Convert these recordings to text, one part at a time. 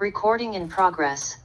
Recording in progress.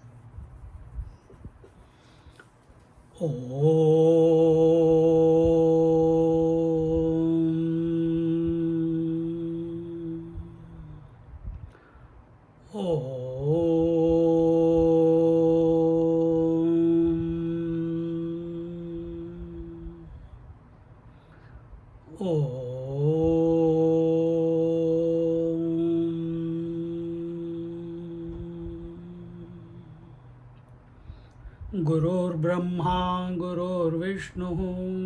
Gururbrahma Gururvishnu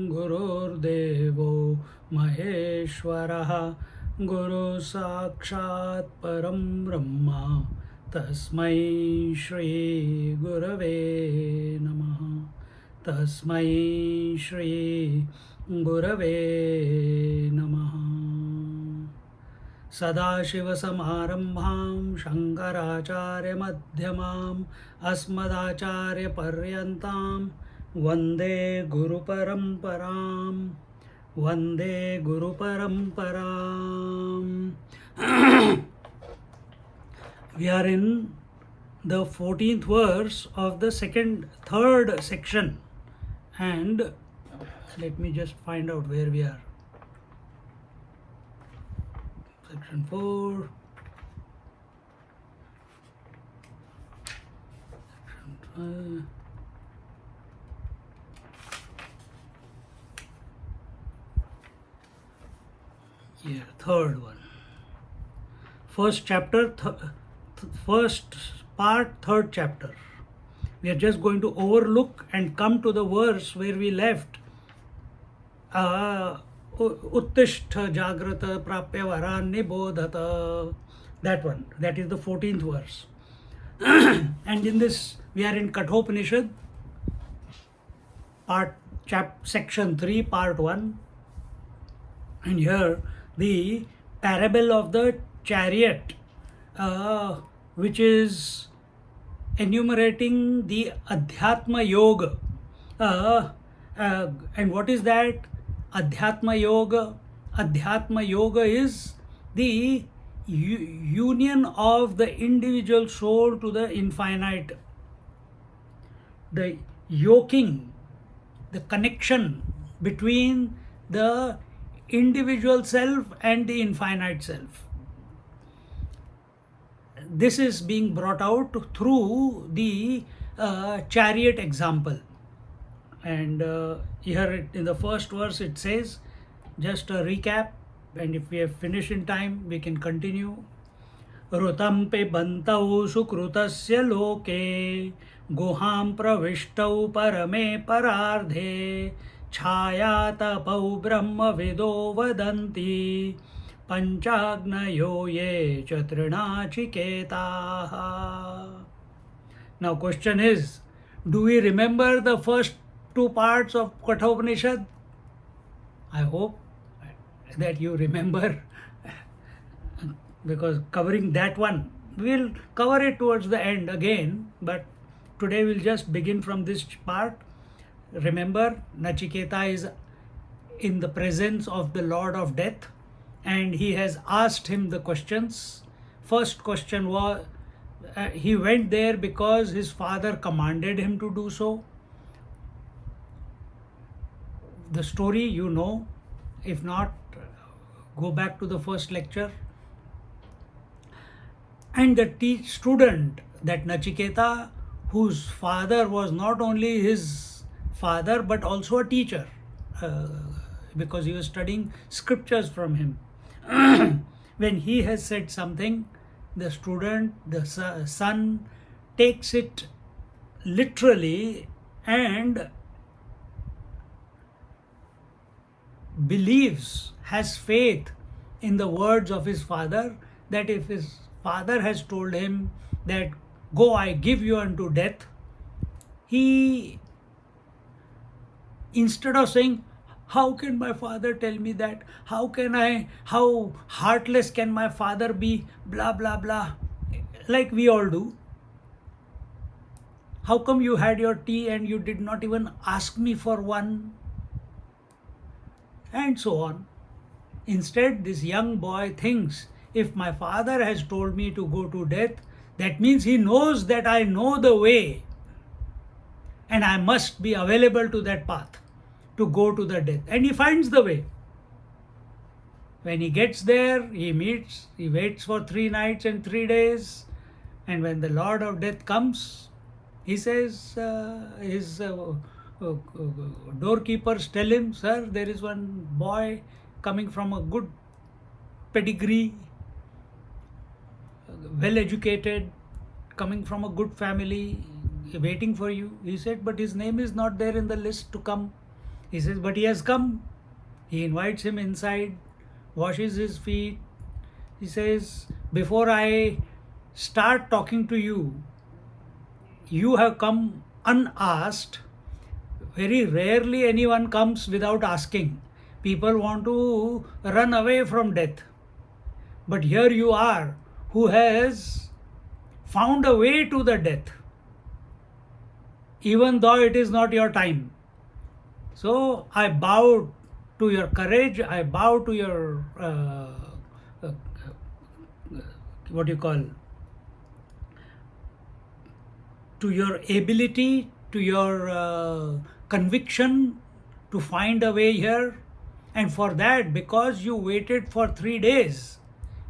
Gururdevo Maheshwaraha Guru Sakshat Param Brahma Tasmai Shri Gurave Namaha Tasmai Shri Gurave Namaha Sadashivasamarambham Shankaracharya-madhyamam Asmadacharya-paryantam Vande Guru-paramparam Vande Guru-paramparam. We are in the 14th verse of the third section, and let me just find out where we are. Section 4. Section 5. Yeah, third one. First chapter, first part, third chapter. We are just going to overlook and come to the verse where we left. Uttishta Jagrata Prapya Varan Nibodhata. That one. That is the 14th verse. And in this, we are in Kathopanishad, section 3, part 1. And here, the parable of the chariot, which is enumerating the Adhyatma Yoga. And what is that? Adhyatma Yoga. Adhyatma Yoga is the union of the individual soul to the infinite. The yoking, the connection between the individual self and the infinite self. This is being brought out through the chariot example. And here in the first verse it says, just a recap, and if we have finished in time, we can continue. Rutam pe bantau sukrutasya loke guham pravishtau parame parardhe chaya tapau brahma vido vadanti panchagnayo ye chatrinachiketaha. Now question is, do we remember the first two parts of Kathopanishad? I hope that you remember, because covering that one, we'll cover it towards the end again, but today we'll just begin from this part. Remember, Nachiketa is in the presence of the Lord of Death, and he has asked him the questions. First question was, he went there because his father commanded him to do so. The story you know. If not, go back to the first lecture. And the student, that Nachiketa, whose father was not only his father but also a teacher, because he was studying scriptures from him. When he has said something, the student, the son, takes it literally and believes, has faith in the words of his father, that if his father has told him that, go, I give you unto death, he, instead of saying, how can my father tell me that? How heartless can my father be? Blah, blah, blah. Like we all do. How come you had your tea and you did not even ask me for one? And so on. Instead, this young boy thinks, if my father has told me to go to death, That means he knows that I know the way and I must be available to that path to go to the death. And he finds the way. When he gets there, he waits for 3 nights and 3 days. And when the Lord of Death comes, he says, his doorkeepers tell him, "Sir, there is one boy coming from a good pedigree, well educated, coming from a good family, waiting for you." He said, "But his name is not there in the list to come." He says, "But he has come." He invites him inside, washes his feet. He says, "Before I start talking to you, you have come unasked. Very rarely anyone comes without asking. People want to run away from death. But here you are, who has found a way to the death, even though it is not your time. So I bow to your courage, I bow to your, what you call, to your ability, to your conviction to find a way here. And for that, because you waited for 3 days,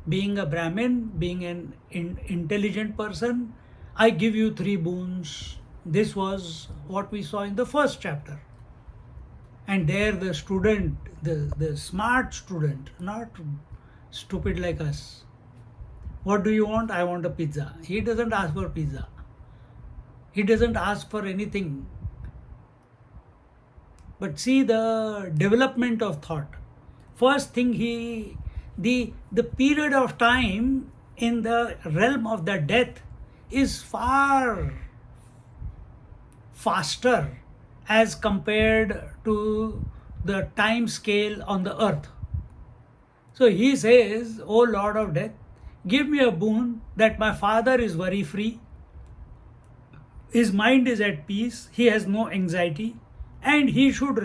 being a Brahmin, being an intelligent person, I give you 3 boons." This was what we saw in the first chapter. And there the student, the smart student, not stupid like us. "What do you want?" "I want a pizza." He doesn't ask for pizza. He doesn't ask for anything. But see the development of thought. First thing, the period of time in the realm of the death is far faster as compared to the time scale on the earth. So he says, "O Lord of Death, give me a boon that my father is worry free. His mind is at peace. He has no anxiety. And he should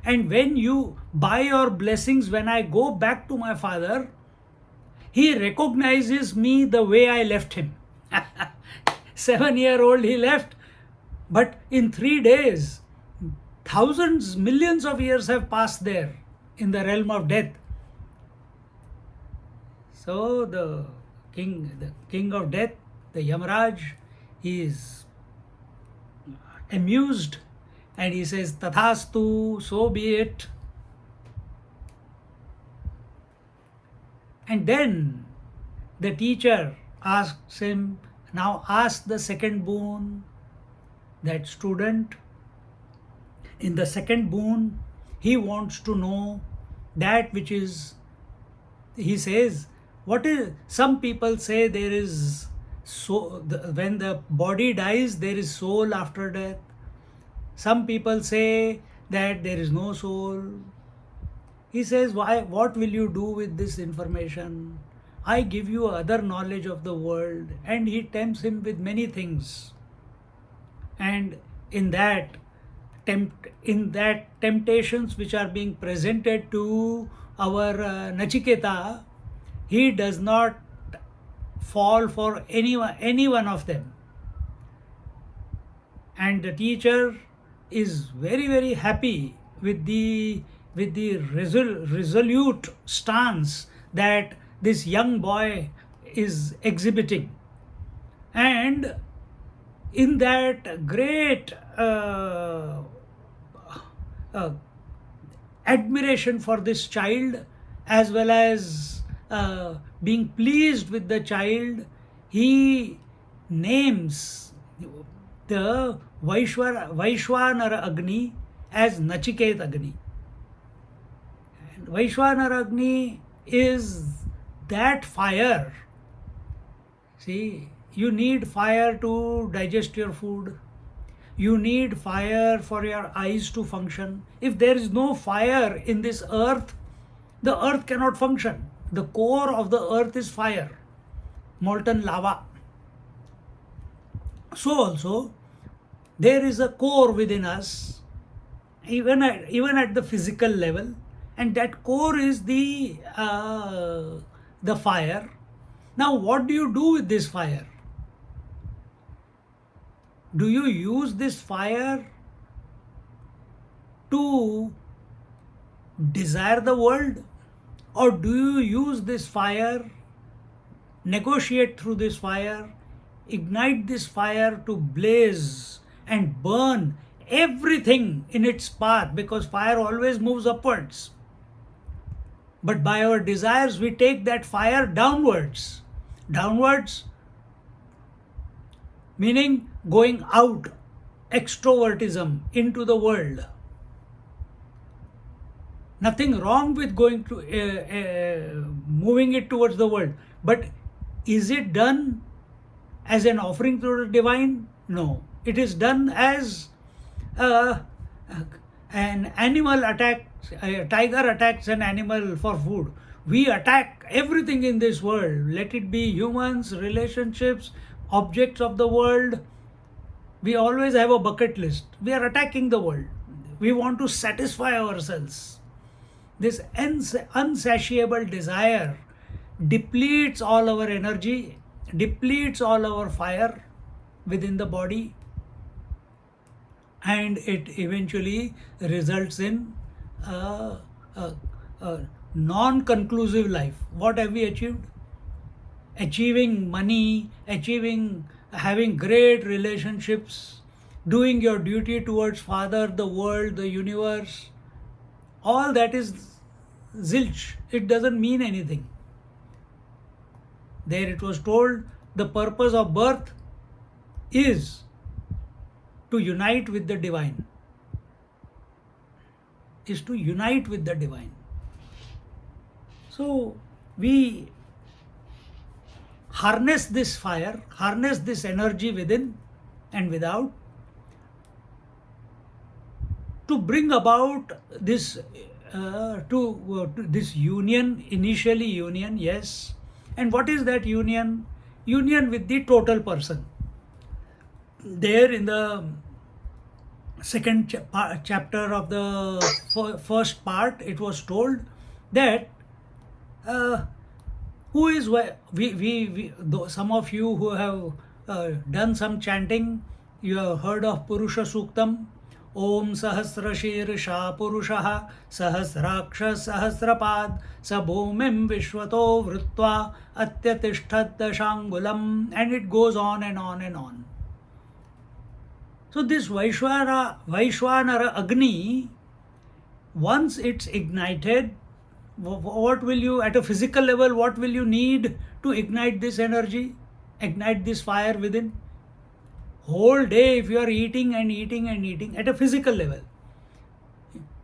and when you, by your blessings, when I go back to my father, he recognizes me the way I left him." 7-year-old he left, but in 3 days, thousands, millions of years have passed there in the realm of death. So the king of death, the Yamaraj, he is amused and he says, "Tathastu, so be it." And then the teacher asks him, "Now ask the second boon." That student, in the second boon, he wants to know that which is, he says, some people say there is, when the body dies, there is soul after death. Some people say that there is no soul. He says, what will you do with this information? I give you other knowledge of the world. And he tempts him with many things. And in that temptations which are being presented to our Nachiketa, he does not fall for any one of them. And the teacher is very, very happy with the resolute stance that this young boy is exhibiting. And in that great admiration for this child, as well as being pleased with the child, he names the Vaishwanara Agni as Nachiket Agni. And Vaishwanara Agni is that fire. See, you need fire to digest your food. You need fire for your eyes to function. If there is no fire in this earth, the earth cannot function. The core of the earth is fire, molten lava. So also, there is a core within us, even at the physical level, and that core is the fire. Now, what do you do with this fire? Do you use this fire to desire the world, or do you use this fire, negotiate through this fire, ignite this fire to blaze and burn everything in its path, because fire always moves upwards. But by our desires, we take that fire downwards. Downwards, meaning going out, extrovertism into the world. Nothing wrong with going to moving it towards the world, but is it done as an offering to the divine? No, it is done as an animal attacks, a tiger attacks an animal for food. We attack everything in this world, let it be humans, relationships, objects of the world. We always have a bucket list. We are attacking the world. We want to satisfy ourselves. This unsatiable desire depletes all our energy, depletes all our fire within the body, and it eventually results in a non-conclusive life. What have we achieved? Achieving money, having great relationships, doing your duty towards Father, the world, the universe. All that is zilch. It doesn't mean anything. There it was told the purpose of birth is to unite with the divine. Is to unite with the divine. So we harness this fire, harness this energy within and without, to bring about this this union, initially union, yes. And what is that union? Union with the total person. There in the second chapter of the first part, it was told that who is though some of you who have done some chanting, you have heard of Purusha Suktam. Om Sahasrashirsha Purushaha Sahasraksha Sahasrapad Sabhumim Vishwato Vrutva Atyatishtat Dashangulam, and it goes on and on and on. So this Vaishwanara Agni, once it's ignited, what will you, at a physical level, what will you need to ignite this energy, ignite this fire within? Whole day, if you are eating and eating and eating at a physical level,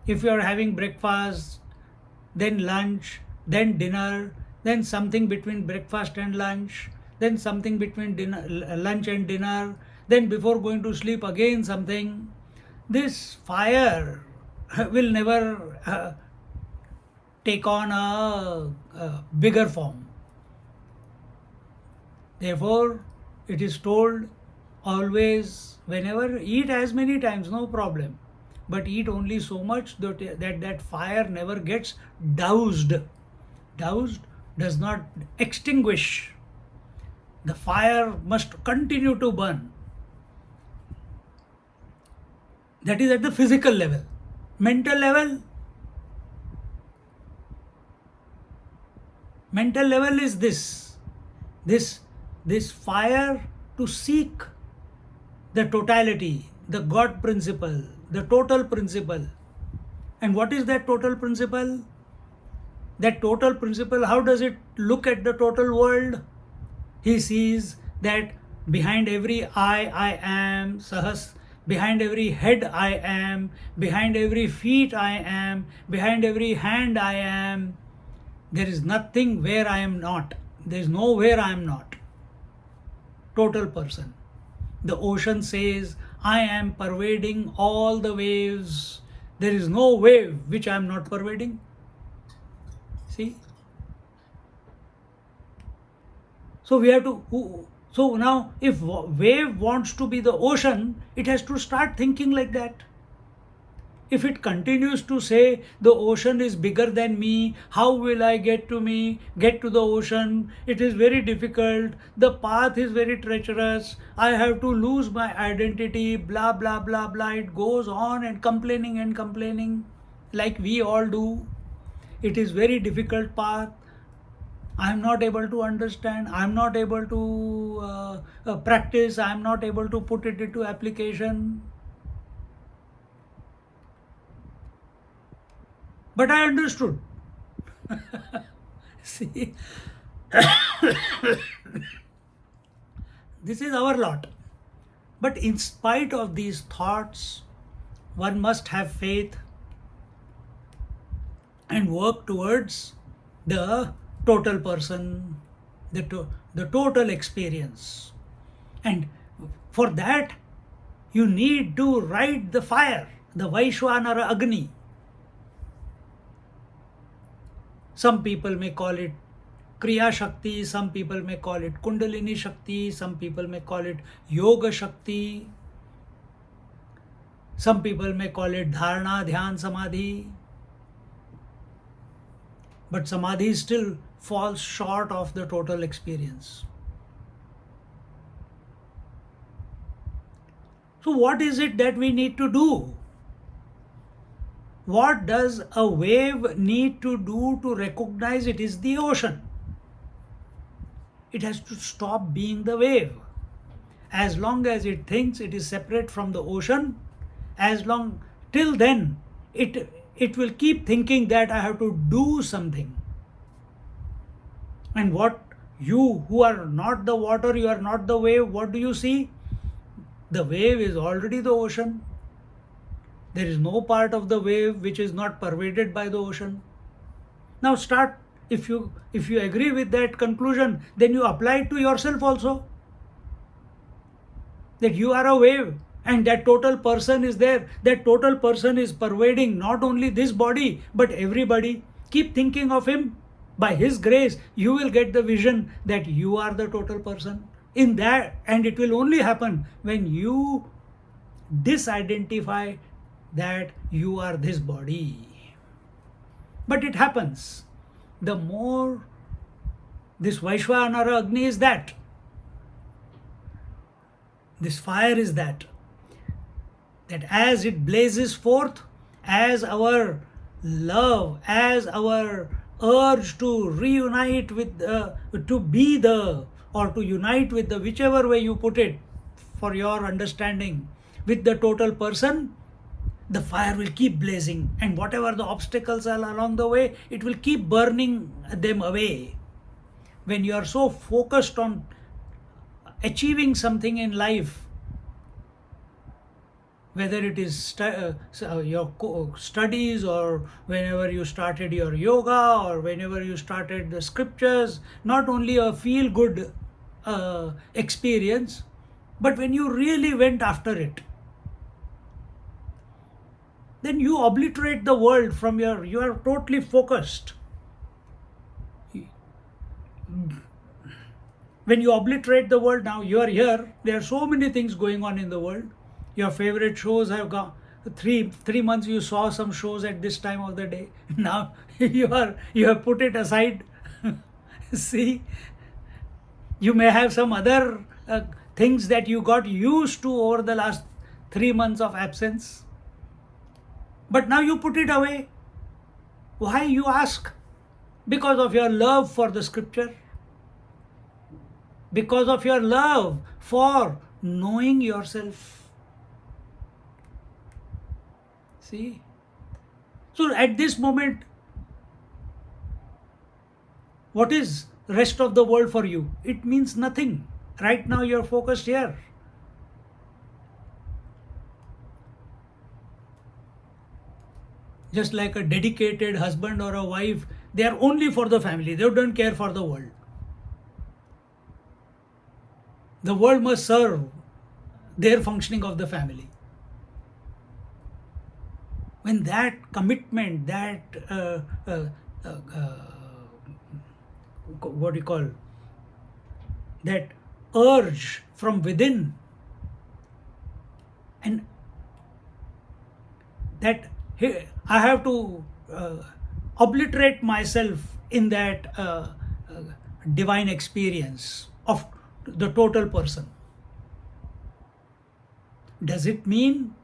if you are having breakfast, then lunch, then dinner, then something between breakfast and lunch, then something between lunch and dinner, then before going to sleep again something, this fire will never take on a bigger form. Therefore, it is told, always, whenever, eat as many times, no problem, but eat only so much that fire never gets doused. Doused does not extinguish. The fire must continue to burn. That is at the physical level. Mental level is this fire to seek the totality, the God principle, the total principle. And what is that total principle? That total principle, how does it look at the total world? He sees that behind every eye I am, behind every head I am, behind every feet I am, behind every hand I am. There is nothing where I am not. There is nowhere I am not. Total person. The ocean says, I am pervading all the waves. There is no wave which I am not pervading. See? So we have to, so now if wave wants to be the ocean, it has to start thinking like that. If it continues to say the ocean is bigger than me, how will I get to the ocean? It is very difficult. The path is very treacherous. I have to lose my identity, blah, blah, blah, blah. It goes on and complaining like we all do. It is very difficult path. I am not able to understand. I am not able to practice. I am not able to put it into application. But I understood. See, this is our lot. But in spite of these thoughts, one must have faith and work towards the total person, the total experience. And for that, you need to ride the fire, the Vaishwanara Agni. Some people may call it Kriya Shakti, some people may call it Kundalini Shakti, some people may call it Yoga Shakti, some people may call it Dharana, Dhyan, Samadhi. But Samadhi still falls short of the total experience. So what is it that we need to do? What does a wave need to do to recognize it is the ocean? It has to stop being the wave. As long as it thinks it is separate from the ocean, till then, it will keep thinking that I have to do something. And what you who are not the water, you are not the wave, what do you see? The wave is already the ocean. There is no part of the wave which is not pervaded by the ocean. Now start, if you agree with that conclusion, then you apply it to yourself also. That you are a wave and that total person is there. That total person is pervading not only this body but everybody. Keep thinking of him. By his grace, you will get the vision that you are the total person. In that, and it will only happen when you disidentify that you are this body. But it happens. The more this Vaishwanara Agni is that. This fire is that. That as it blazes forth, as our love, as our urge to reunite with to be the, or to unite with the, whichever way you put it for your understanding, with the total person, the fire will keep blazing, and whatever the obstacles are along the way, it will keep burning them away. When you are so focused on achieving something in life, whether it is your studies, or whenever you started your yoga, or whenever you started the scriptures, not only a feel-good experience, but when you really went after it, then you obliterate the world from you are totally focused. When you obliterate the world, now you are here, there are so many things going on in the world. Your favorite shows have gone. 3 months you saw some shows at this time of the day. Now you have put it aside. See, you may have some other things that you got used to over the last 3 months of absence. But now you put it away. Why, you ask? Because of your love for the scripture. Because of your love for knowing yourself. See? So at this moment, what is rest of the world for you? It means nothing. Right now you're focused here. Just like a dedicated husband or a wife, they are only for the family. They don't care for the world. The world must serve their functioning of the family. When that commitment, that what do you call, that urge from within, and that I have to obliterate myself in that divine experience of the total person. Does it mean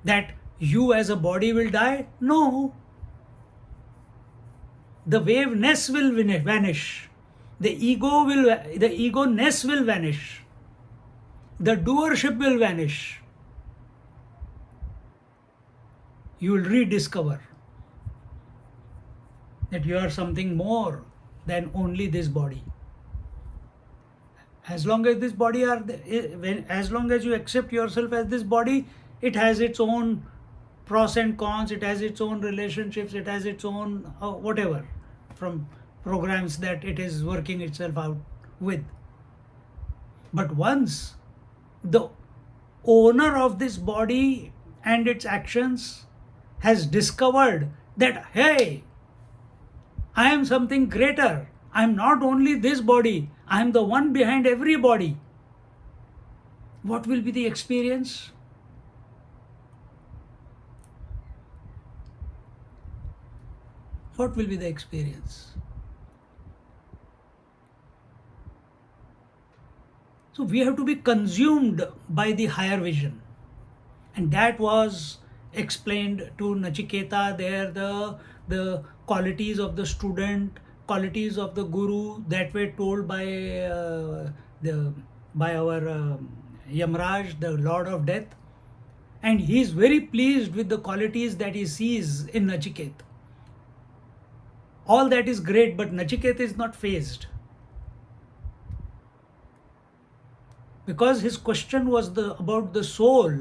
that you as a body will die? No. The waveness will vanish. The ego-ness will vanish. The doership will vanish. You will rediscover that you are something more than only this body. As long as this body as long as you accept yourself as this body, it has its own pros and cons, it has its own relationships, it has its own whatever, from programs that it is working itself out with. But once the owner of this body and its actions has discovered that, hey, I am something greater, I am not only this body, I am the one behind every body, what will be the experience? What will be the experience? So we have to be consumed by the higher vision. And that was explained to Nachiketa there, the qualities of the student, qualities of the guru that were told by our Yamraj, the Lord of Death. And he is very pleased with the qualities that he sees in Nachiket. All that is great, but Nachiket is not fazed. Because his question was about the soul,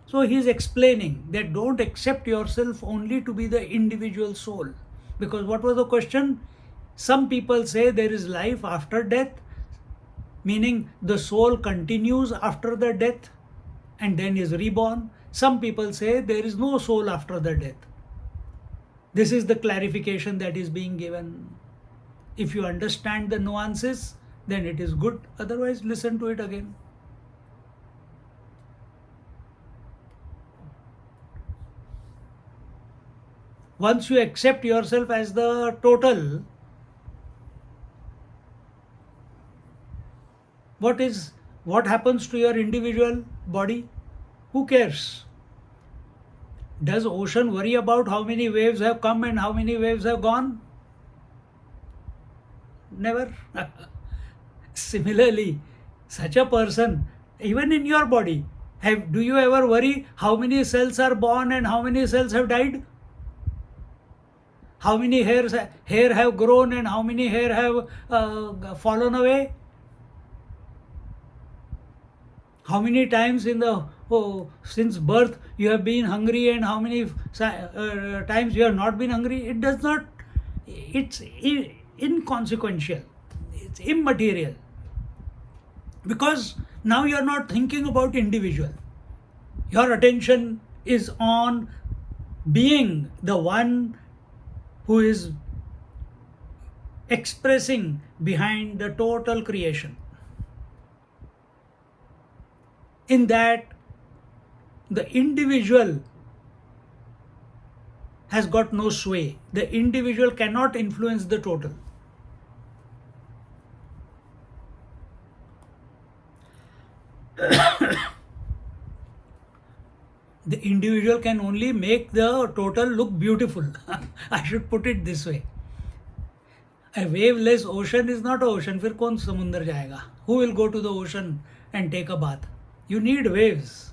so he is explaining that don't accept yourself only to be the individual soul. Because what was the question? Some people say there is life after death, meaning the soul continues after the death and then is reborn. Some people say there is no soul after the death. This is the clarification that is being given. If you understand the nuances, then it is good. Otherwise, listen to it again. Once you accept yourself as the total, what happens to your individual body? Who cares? Does ocean worry about how many waves have come and how many waves have gone? Never. Similarly, such a person, even in your body, do you ever worry how many cells are born and how many cells have died? How many hair have grown and how many hair have fallen away? How many times since birth you have been hungry and how many times you have not been hungry? It's inconsequential, it's immaterial. Because now you are not thinking about individual. Your attention is on being the one who is expressing behind the total creation. In that, the individual has got no sway. The individual cannot influence the total. The individual can only make the total look beautiful. I should put it this way. A waveless ocean is not an ocean. फिर कौन समुंदर जाएगा? Who will go to the ocean and take a bath? You need waves.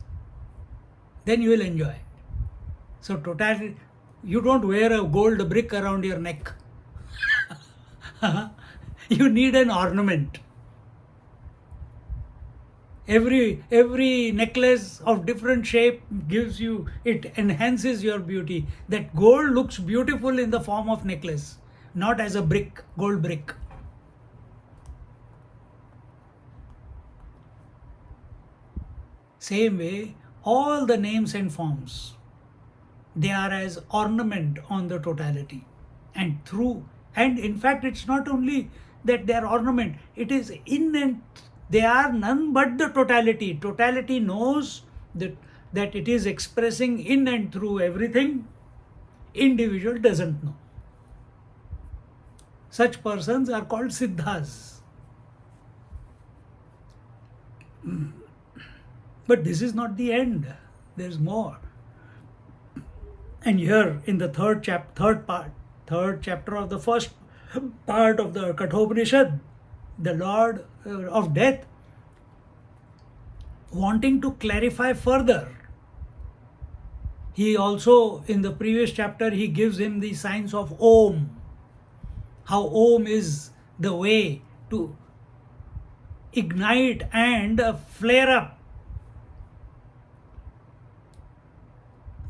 Then you will enjoy. So totality, you don't wear a gold brick around your neck. You need an ornament. Every necklace of different shape it enhances your beauty. That gold looks beautiful in the form of necklace, not as a brick, gold brick. Same way, all the names and forms, they are as ornament on the totality. And in fact, it's not only that they are ornament, it is they are none but the totality. Totality knows that that it is expressing in and through everything, individual doesn't know. Such persons are called siddhas. But this is not the end. There's more. And here in the third chapter of the first part of the Kathopanishad, the Lord of Death, wanting to clarify further, he also, in the previous chapter, he gives him the signs of Om. How Om is the way to ignite and flare up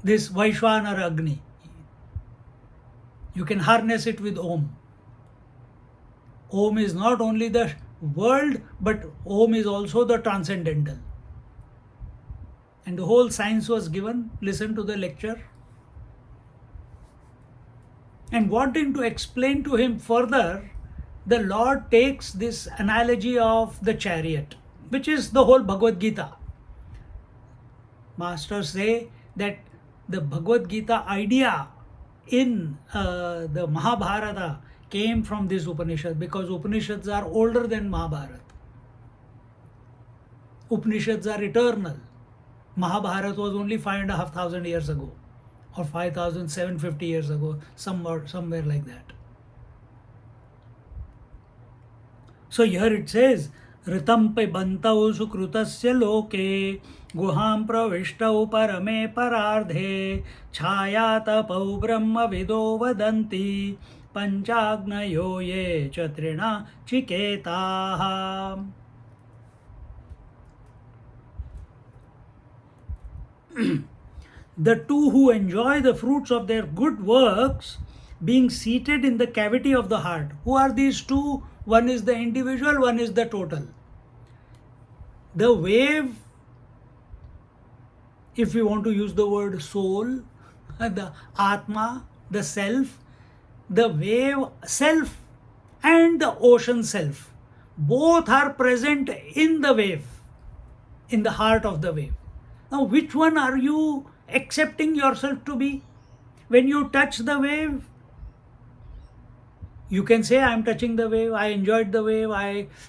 this Vaishwanara Agni. You can harness it with Om. Om is not only the world, but Om is also the transcendental. And the whole science was given. Listen to the lecture. And wanting to explain to him further, the Lord takes this analogy of the chariot, which is the whole Bhagavad Gita. Masters say that the Bhagavad Gita idea in the Mahabharata came from this Upanishad, because Upanishads are older than Mahabharata. Upanishads are eternal. Mahabharata was only 5,500 years ago, or 5,750 years ago, somewhere like that. So here it says, Ritam pibantau sukrutasya loke guham pravishtau parame parardhe chayatapau brahma vido vadanti panchagnayo ye chatrina chiketaha. The two who enjoy the fruits of their good works being seated in the cavity of the heart. Who are these two? One is the individual, one is the total. The wave, if we want to use the word soul, the Atma, the self, the wave self and the ocean self, both are present in the wave, in the heart of the wave. Now, which one are you accepting yourself to be? When you touch the wave, you can say, I am touching the wave, I enjoyed the wave,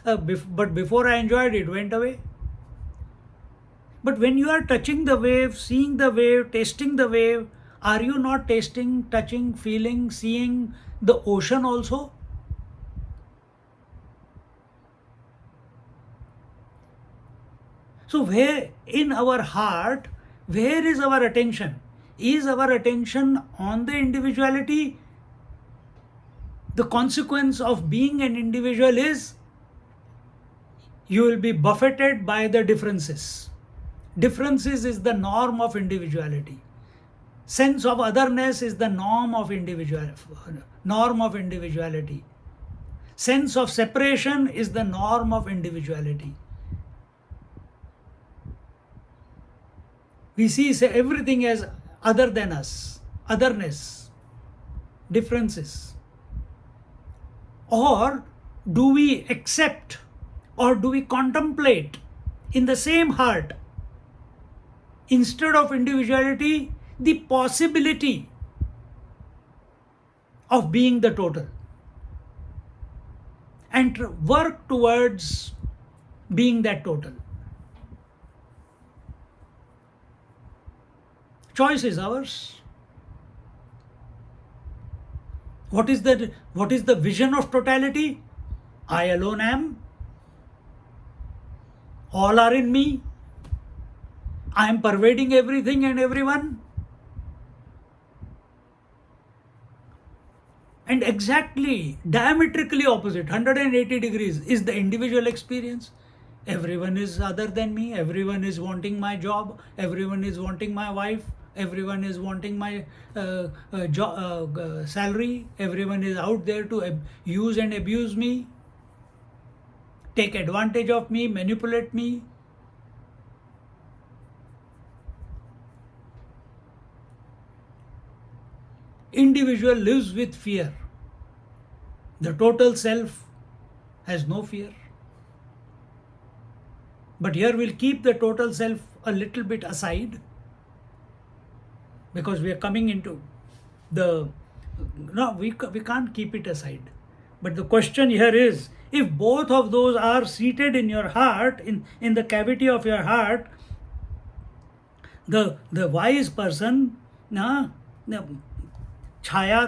but before I enjoyed it, went away. But when you are touching the wave, seeing the wave, tasting the wave, are you not tasting, touching, feeling, seeing the ocean also? So where in our heart, where is our attention? Is our attention on the individuality? The consequence of being an individual is you will be buffeted by the differences. Differences is the norm of individuality. Sense of otherness is the norm of individuality. Sense of separation is the norm of individuality. We see everything as other than us, otherness, differences. Or do we accept, or do we contemplate in the same heart, instead of individuality, the possibility of being the total, and work towards being that total? Choice is ours. What is the vision of totality? I alone am. All are in me. I am pervading everything and everyone. And exactly, diametrically opposite, 180 degrees, is the individual experience. Everyone is other than me. Everyone is wanting my job. Everyone is wanting my wife. Everyone is wanting my salary. Everyone is out there to use and abuse me, take advantage of me, manipulate me. Individual lives with fear. The total self has no fear. But here we'll keep the total self a little bit aside because we are coming into the, no, we can't keep it aside. But the question here is, if both of those are seated in your heart, in the cavity of your heart, the wise person, na, Chhaya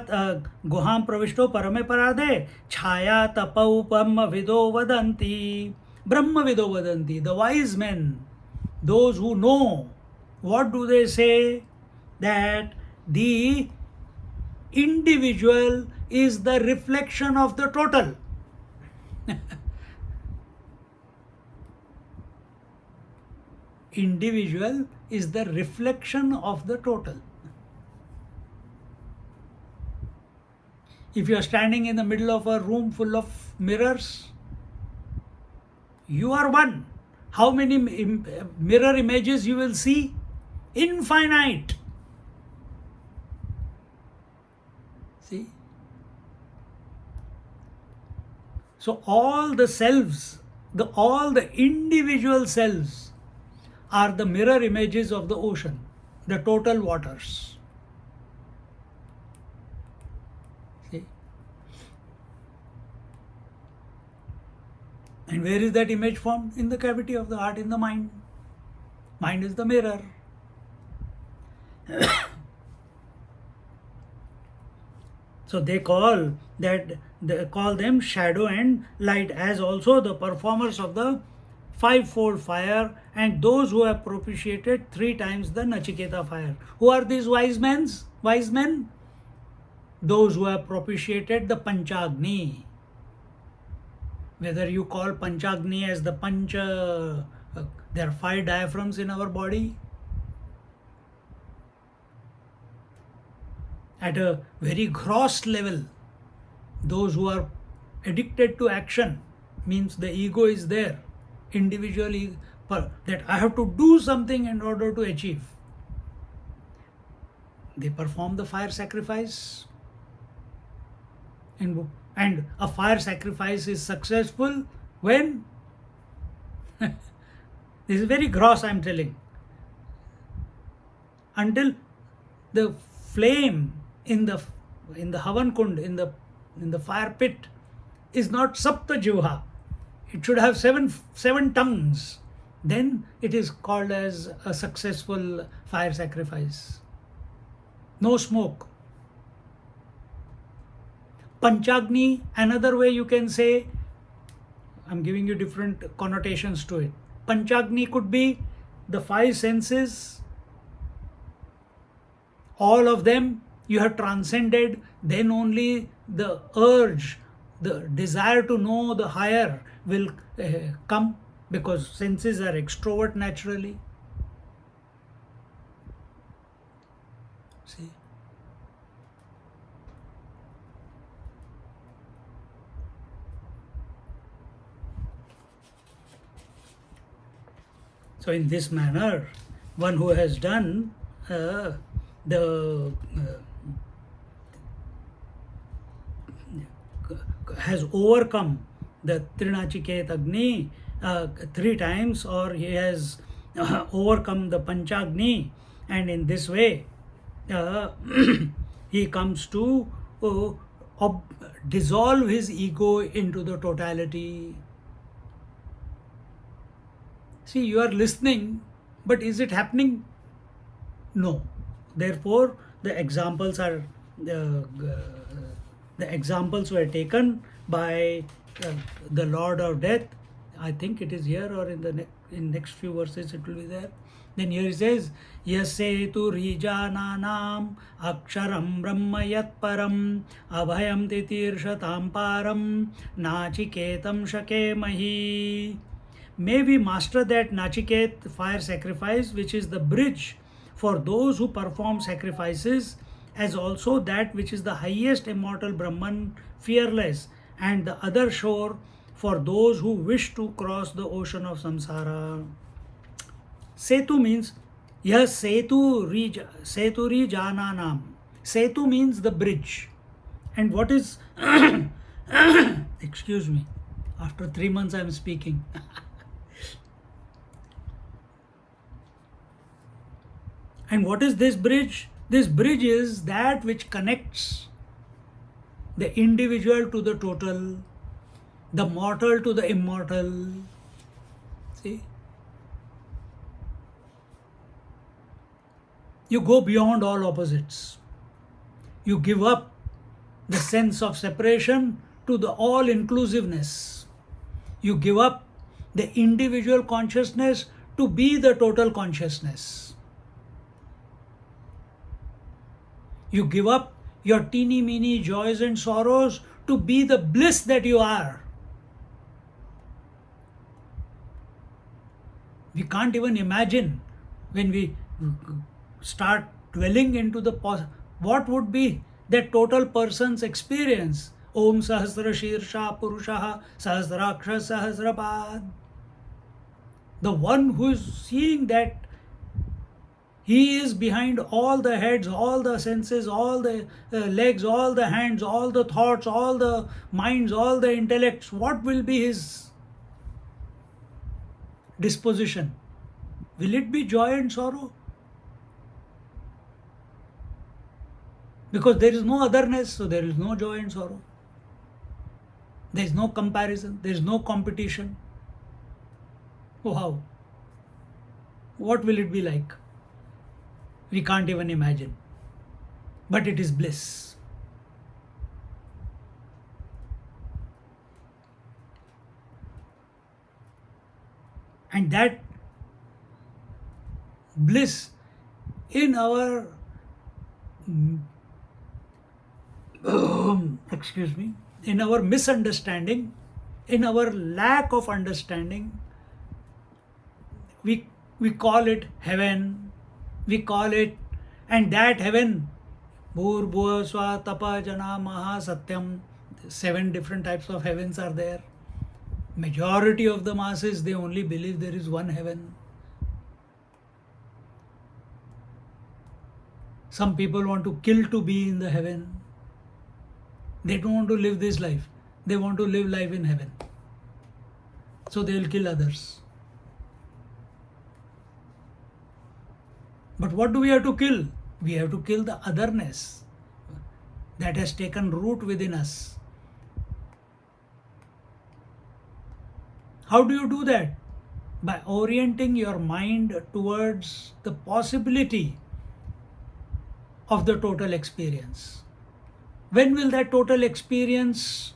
गुहां प्रविष्टो Parme पराधे Chhaya तपौपम vido vadanti brahma vido vadanti. The wise men, those who know, what do they say? That the individual is the reflection of the total. Individual is the reflection of the total. If you are standing in the middle of a room full of mirrors, you are one. How many mirror images you will see? Infinite. See? So all the selves, all the individual selves are the mirror images of the ocean, the total waters. See? And where is that image formed? In the cavity of the heart, in the mind. Mind is the mirror. So they call them shadow and light, as also the performers of the fivefold fire, and those who have propitiated 3 times the Nachiketa fire. Who are these wise men? Those who have propitiated the Panchagni. Whether you call Panchagni as the Pancha, there are 5 diaphragms in our body. At a very gross level, those who are addicted to action, means the ego is there, individually, that I have to do something in order to achieve. They perform the fire sacrifice, and a fire sacrifice is successful when this is very gross, I am telling, until the flame in the Havan Kund, in the fire pit, is not Sapta Jivha. It should have seven tongues. Then it is called as a successful fire sacrifice. No smoke. Panchagni, another way you can say, I'm giving you different connotations to it. Panchagni could be the 5 senses, all of them you have transcended, then only the urge, the desire to know the higher will come, because senses are extrovert naturally. See? So in this manner, one who has done has overcome the Trinachiket Agni 3 times, or he has overcome the Panchagni, and in this way he comes to dissolve his ego into the totality. See, you are listening, but is it happening? No. Therefore, the examples were taken by the Lord of Death. I think it is here, or in next few verses it will be there. Then here he says, Yasetu rijananam aksharam brahma yat param abhayam titirshatam param nachiketam shakemahi. May we master that Nachiket fire sacrifice, which is the bridge for those who perform sacrifices, as also that which is the highest immortal Brahman, fearless, and the other shore for those who wish to cross the ocean of samsara. Setu means, yes, Seturi Jananam. Setu means the bridge. And what is, excuse me, after 3 months I am speaking. And what is this bridge? This bridge is that which connects the individual to the total, the mortal to the immortal. See? You go beyond all opposites. You give up the sense of separation to the all inclusiveness. You give up the individual consciousness to be the total consciousness. You give up your teeny meeny joys and sorrows to be the bliss that you are. We can't even imagine when we start dwelling into the what would be that total person's experience. Om Sahasra Shirsha Purushaha Sahasraksha Sahasrapad. The one who is seeing that he is behind all the heads, all the senses, all the legs, all the hands, all the thoughts, all the minds, all the intellects. What will be his disposition? Will it be joy and sorrow? Because there is no otherness, so there is no joy and sorrow. There is no comparison, there is no competition. Oh, how? What will it be like? We can't even imagine. But it is bliss. And that bliss in our in our misunderstanding, in our lack of understanding, we call it heaven, we call it, and that heaven, Bhur Bhuva Swa Tapa Jana Maha Satyam, 7 different types of heavens are there. Majority of the masses, they only believe there is one heaven. Some people want to kill to be in the heaven. They don't want to live this life. They want to live life in heaven. So they will kill others. But what do we have to kill? We have to kill the otherness that has taken root within us. How do you do that? By orienting your mind towards the possibility of the total experience. When will that total experience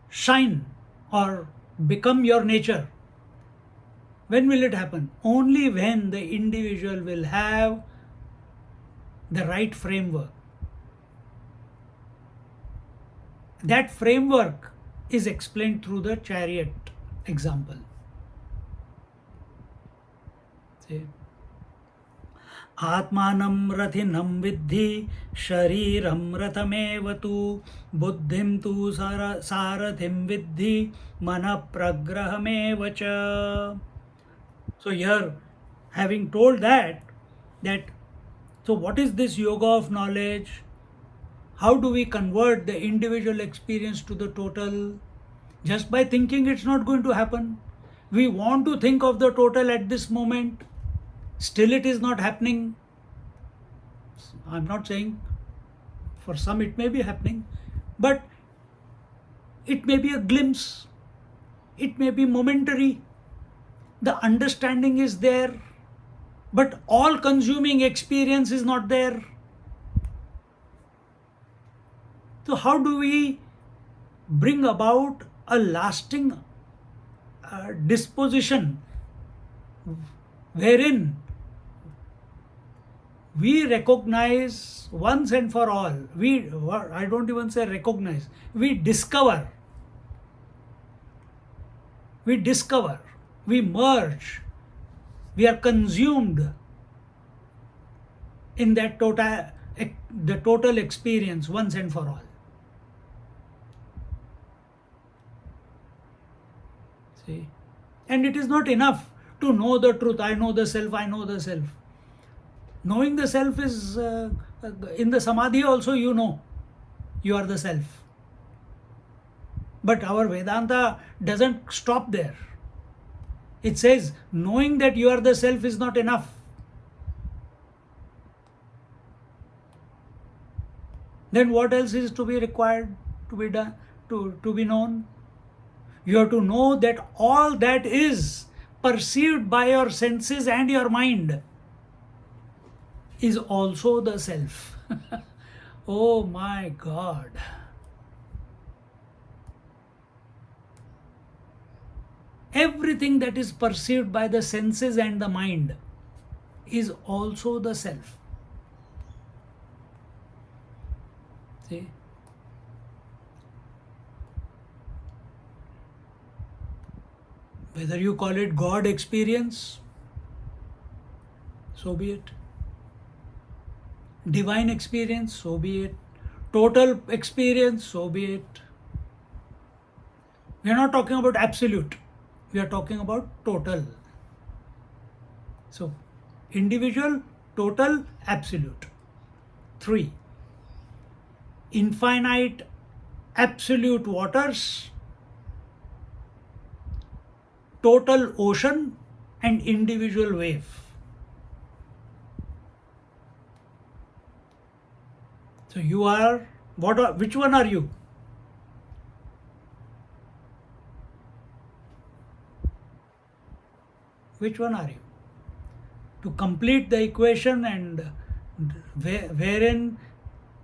shine or become your nature? When will it happen? Only when the individual will have the right framework. That framework is explained through the chariot example. See? Atmanam rathinam vidhi shariram rathamev tu buddhim tu sarathim vidhi mana pragrahamev cha. So here, having told that so what is this yoga of knowledge? How do we convert the individual experience to the total? Just by thinking, it's not going to happen. We want to think of the total at this moment. Still it is not happening. I'm not saying for some it may be happening, but it may be a glimpse. It may be momentary. The understanding is there, but all consuming experience is not there. So how do we bring about a lasting disposition wherein we recognize once and for all, I don't even say recognize, we discover, we merge, we are consumed in that the total experience once and for all. See? And it is not enough to know the truth. I know the self, I know the self. Knowing the self is, in the samadhi also you know, you are the self. But our Vedanta doesn't stop there. It says, knowing that you are the self is not enough. Then what else is to be required to be done, to be known? You have to know that all that is perceived by your senses and your mind is also the self. Oh my God. Everything that is perceived by the senses and the mind is also the self. See? Whether you call it God experience, so be it. Divine experience, so be it. Total experience, so be it. We are not talking about absolute. We are talking about total. So, individual, total, absolute. 3. Infinite, absolute waters, total ocean, and individual wave. So you are, which one are you? Which one are you? To complete the equation, and wherein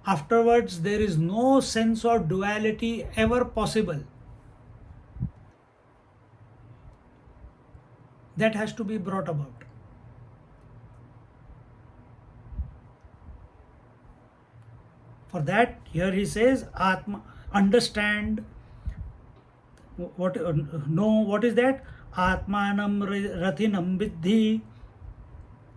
afterwards there is no sense of duality ever possible, that has to be brought about. For that, here he says, Atma, understand what, know what is that? Atmanam Rathinam Vidhi.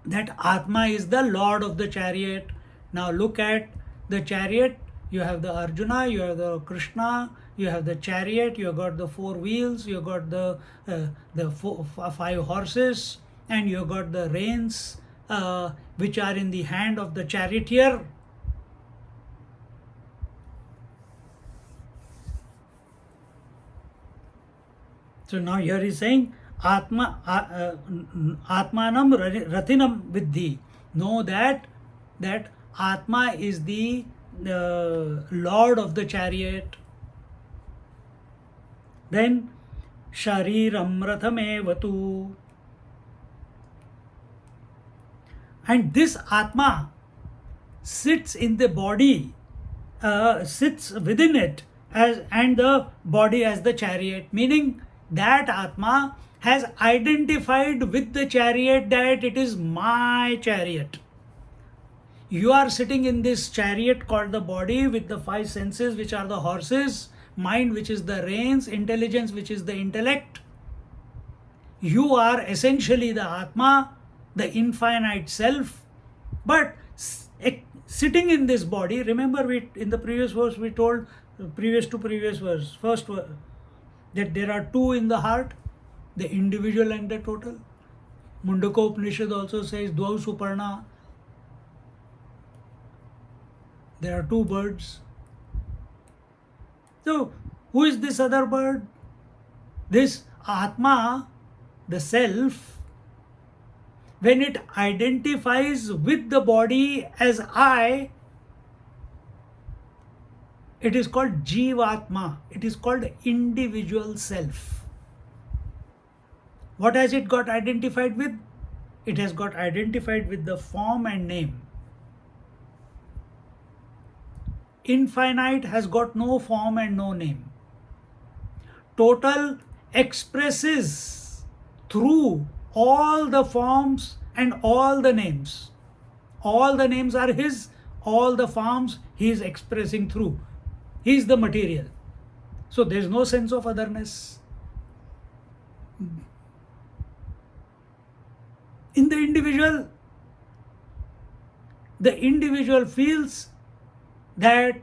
That Atma is the Lord of the chariot. Now look at the chariot. You have the Arjuna, you have the Krishna, you have the chariot, you have got the 4 wheels, you have got the 5 horses, and you have got the reins which are in the hand of the charioteer. So now here he is saying, Atmanam Rathinam Vidhi. Know that Atma is the Lord of the chariot. Then Shariram Rathamevatu. And this Atma sits in the body, sits within it, and the body as the chariot, meaning that Atma has identified with the chariot that it is my chariot. You are sitting in this chariot called the body with the 5 senses, which are the horses, mind, which is the reins, intelligence, which is the intellect. You are essentially the Atma, the infinite self, but sitting in this body. Remember, in the previous verse we told, previous verse, first verse, that there are 2 in the heart, the individual and the total. Mundaka Upanishad also says, Dvau Suparna. There are 2 birds. So, who is this other bird? This Atma, the self, when it identifies with the body as I, it is called Jivatma. It is called individual self. What has it got identified with? It has got identified with the form and name. Infinite has got no form and no name. Total expresses through all the forms and all the names. All the names are his, all the forms he is expressing through. He is the material. So there is no sense of otherness. In the individual feels that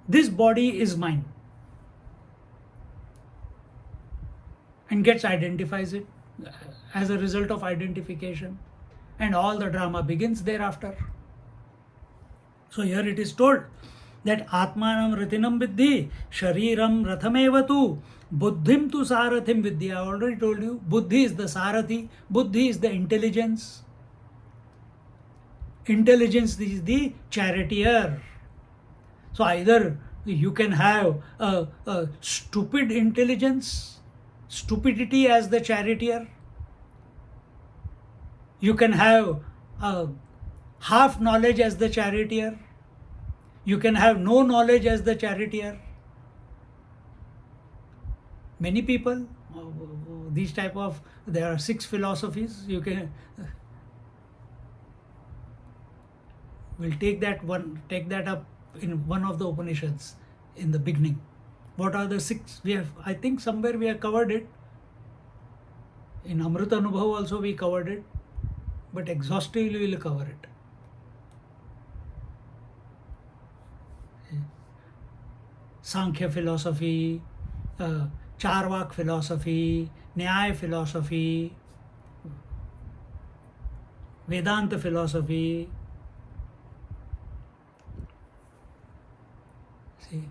this body is mine and identifies it as a result of identification, and all the drama begins thereafter. So here it is told that Atmanam Ratinam Vidhi, Shariram Rathamevatu, Buddhim tu Sarathim Vidya. I already told you, Buddhi is the Sarathi, Buddhi is the intelligence. Intelligence is the charioteer. So either you can have a stupid intelligence, stupidity as the charioteer. You can have half knowledge as the charioteer. You can have no knowledge as the charioteer. Many people, these type of, there are 6 philosophies. You can, we'll take that up in one of the Upanishads in the beginning. What are the 6? We have, I think somewhere we have covered it. In Amrita Anubhav also we covered it, but exhaustively we will cover it. Sankhya philosophy, Charvak philosophy, Nyaya philosophy, Vedanta philosophy. See,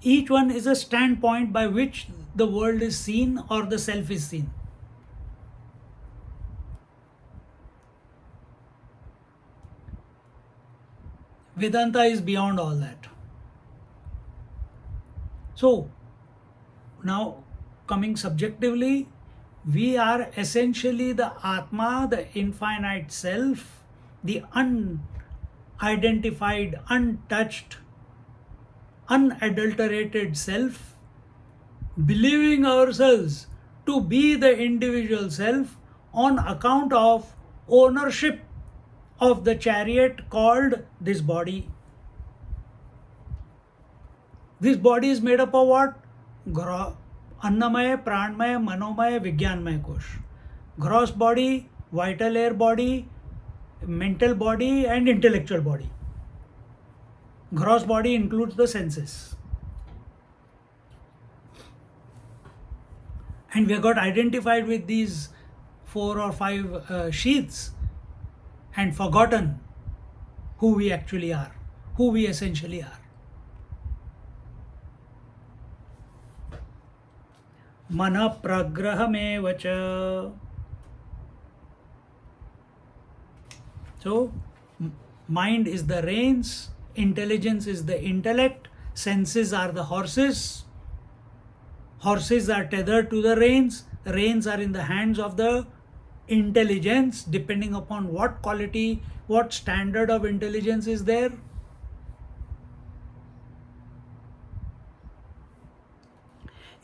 each one is a standpoint by which the world is seen or the self is seen. Vedanta is beyond all that. So, now coming subjectively, we are essentially the Atma, the infinite self, the unidentified, untouched, unadulterated self, believing ourselves to be the individual self on account of ownership of the chariot called this body. This body is made up of what? Annamaya, Pranmaya, Manomaya, Vijnanmaya Kosh. Gross body, vital air body, mental body and intellectual body. Gross body includes the senses. And we have got identified with these 4 or 5 sheaths and forgotten who we actually are, who we essentially are. Mana pragrahame vacha. So, mind is the reins, intelligence is the intellect, senses are the horses. Horses are tethered to the reins are in the hands of the intelligence, depending upon what quality, what standard of intelligence is there.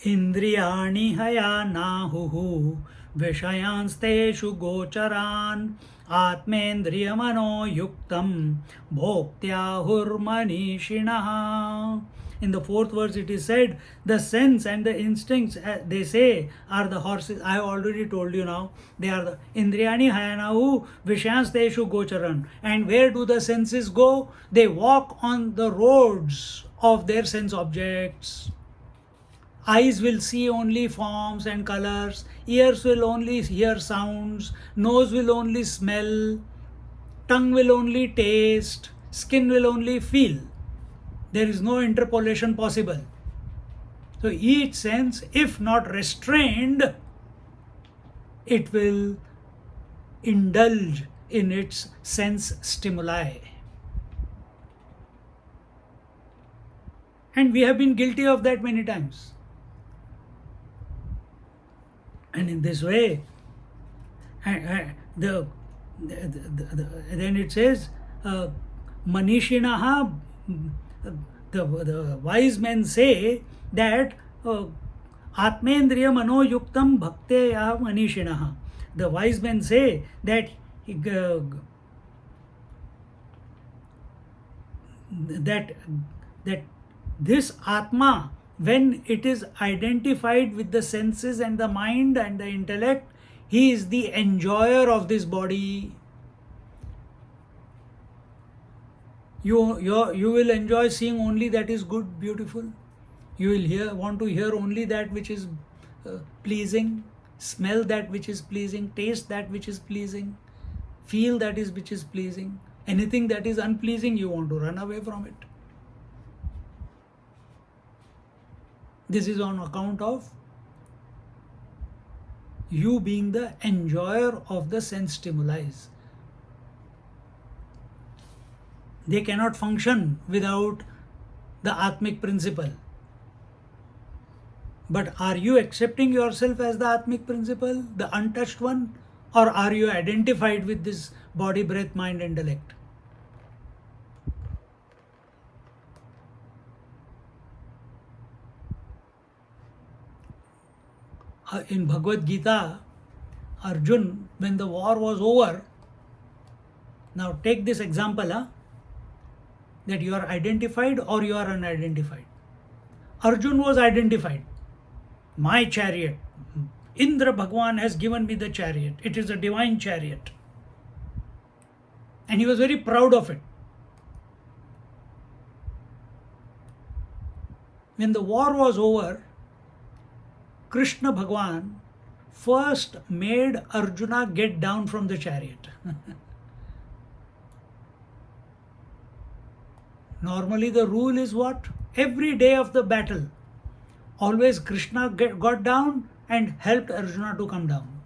Indriyani haya nahuhu vishayansteshu gocharan atmendriyamano yuktam bhoktyahurmanishinaha. In the 4th verse it is said, the sense and the instincts, they say, are the horses. I have already told you now. They are the Indriyani hayanahu vishayansteshu gocharan. And where do the senses go? They walk on the roads of their sense objects. Eyes will see only forms and colors, ears will only hear sounds, nose will only smell, tongue will only taste, skin will only feel. There is no interpolation possible. So each sense, if not restrained, it will indulge in its sense stimuli. And we have been guilty of that many times. And in this way, then it says, Manishinaha, the wise men say that Atmendriya Mano Yuktam Bhakteya Manishinaha. The wise men say that this Atma, when it is identified with the senses and the mind and the intellect, he is the enjoyer of this body. You will enjoy seeing only that is good, beautiful. You will want to hear only that which is pleasing, smell that which is pleasing, taste that which is pleasing, feel that is which is pleasing. Anything that is unpleasing, you want to run away from it. This is on account of you being the enjoyer of the sense stimuli. They cannot function without the Atmic principle. But are you accepting yourself as the Atmic principle, the untouched one, or are you identified with this body, breath, mind, intellect? In Bhagavad Gita, Arjun, when the war was over, now take this example, that you are identified or you are unidentified. Arjun was identified. My chariot. Indra Bhagwan has given me the chariot. It is a divine chariot. And he was very proud of it. When the war was over, Krishna Bhagwan first made Arjuna get down from the chariot. Normally the rule is what? Every day of the battle, always Krishna got down and helped Arjuna to come down.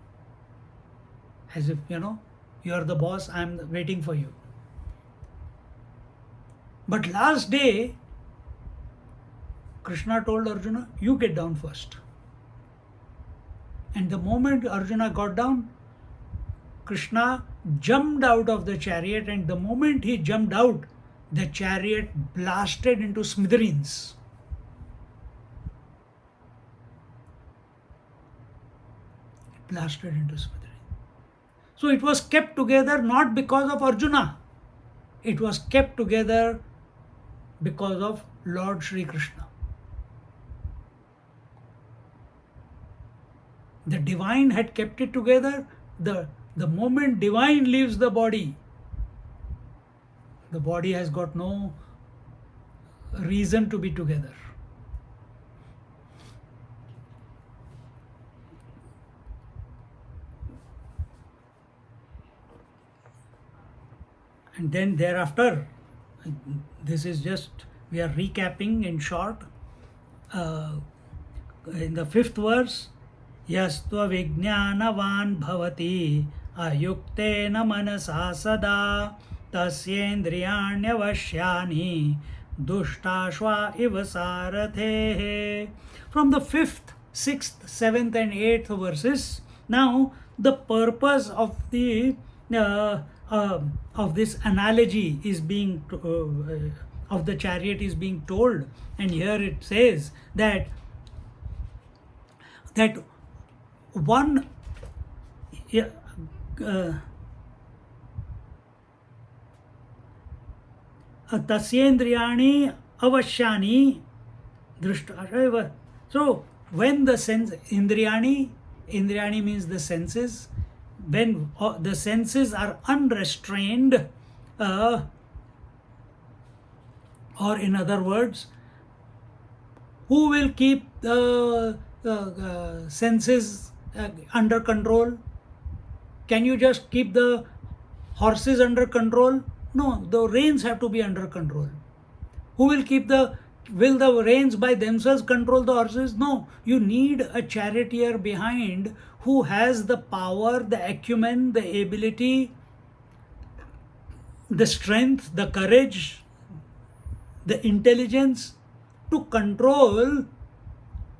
As if, you are the boss, I am waiting for you. But last day, Krishna told Arjuna, you get down first. And the moment Arjuna got down, Krishna jumped out of the chariot, and the moment he jumped out, the chariot blasted into smithereens. It blasted into smithereens. So it was kept together not because of Arjuna. It was kept together because of Lord Sri Krishna. The divine had kept it together. The moment divine leaves the body has got no reason to be together. And then thereafter, this is just, we are recapping in short. In the 5th verse, Yastva Vijnanavan Bhavati Ayuktena Manasa Sada Tasyendriyanyavashyani Duštashva Iva Sarathe. From the 5th, 6th, 7th and 8th verses, now the purpose of the of this analogy is being of the chariot is being told, and here it says that one tasyendriyani avashyani drushta. So when the sense indriyani means the senses, when the senses are unrestrained, or in other words, who will keep the senses under control? Can you just keep the horses under control? No, the reins have to be under control. Who will will the reins by themselves control the horses? No, you need a charioteer behind who has the power, the acumen, the ability, the strength, the courage, the intelligence to control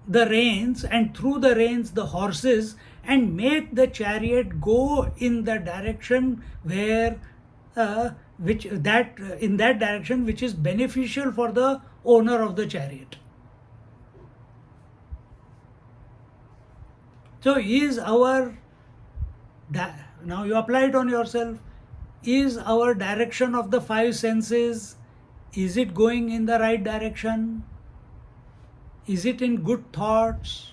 the reins, and through the reins the horses, and make the chariot go in the direction where in that direction which is beneficial for the owner of the chariot. So is our now you apply it on yourself. Is our direction of the 5 senses, is it going in the right direction? Is it in good thoughts?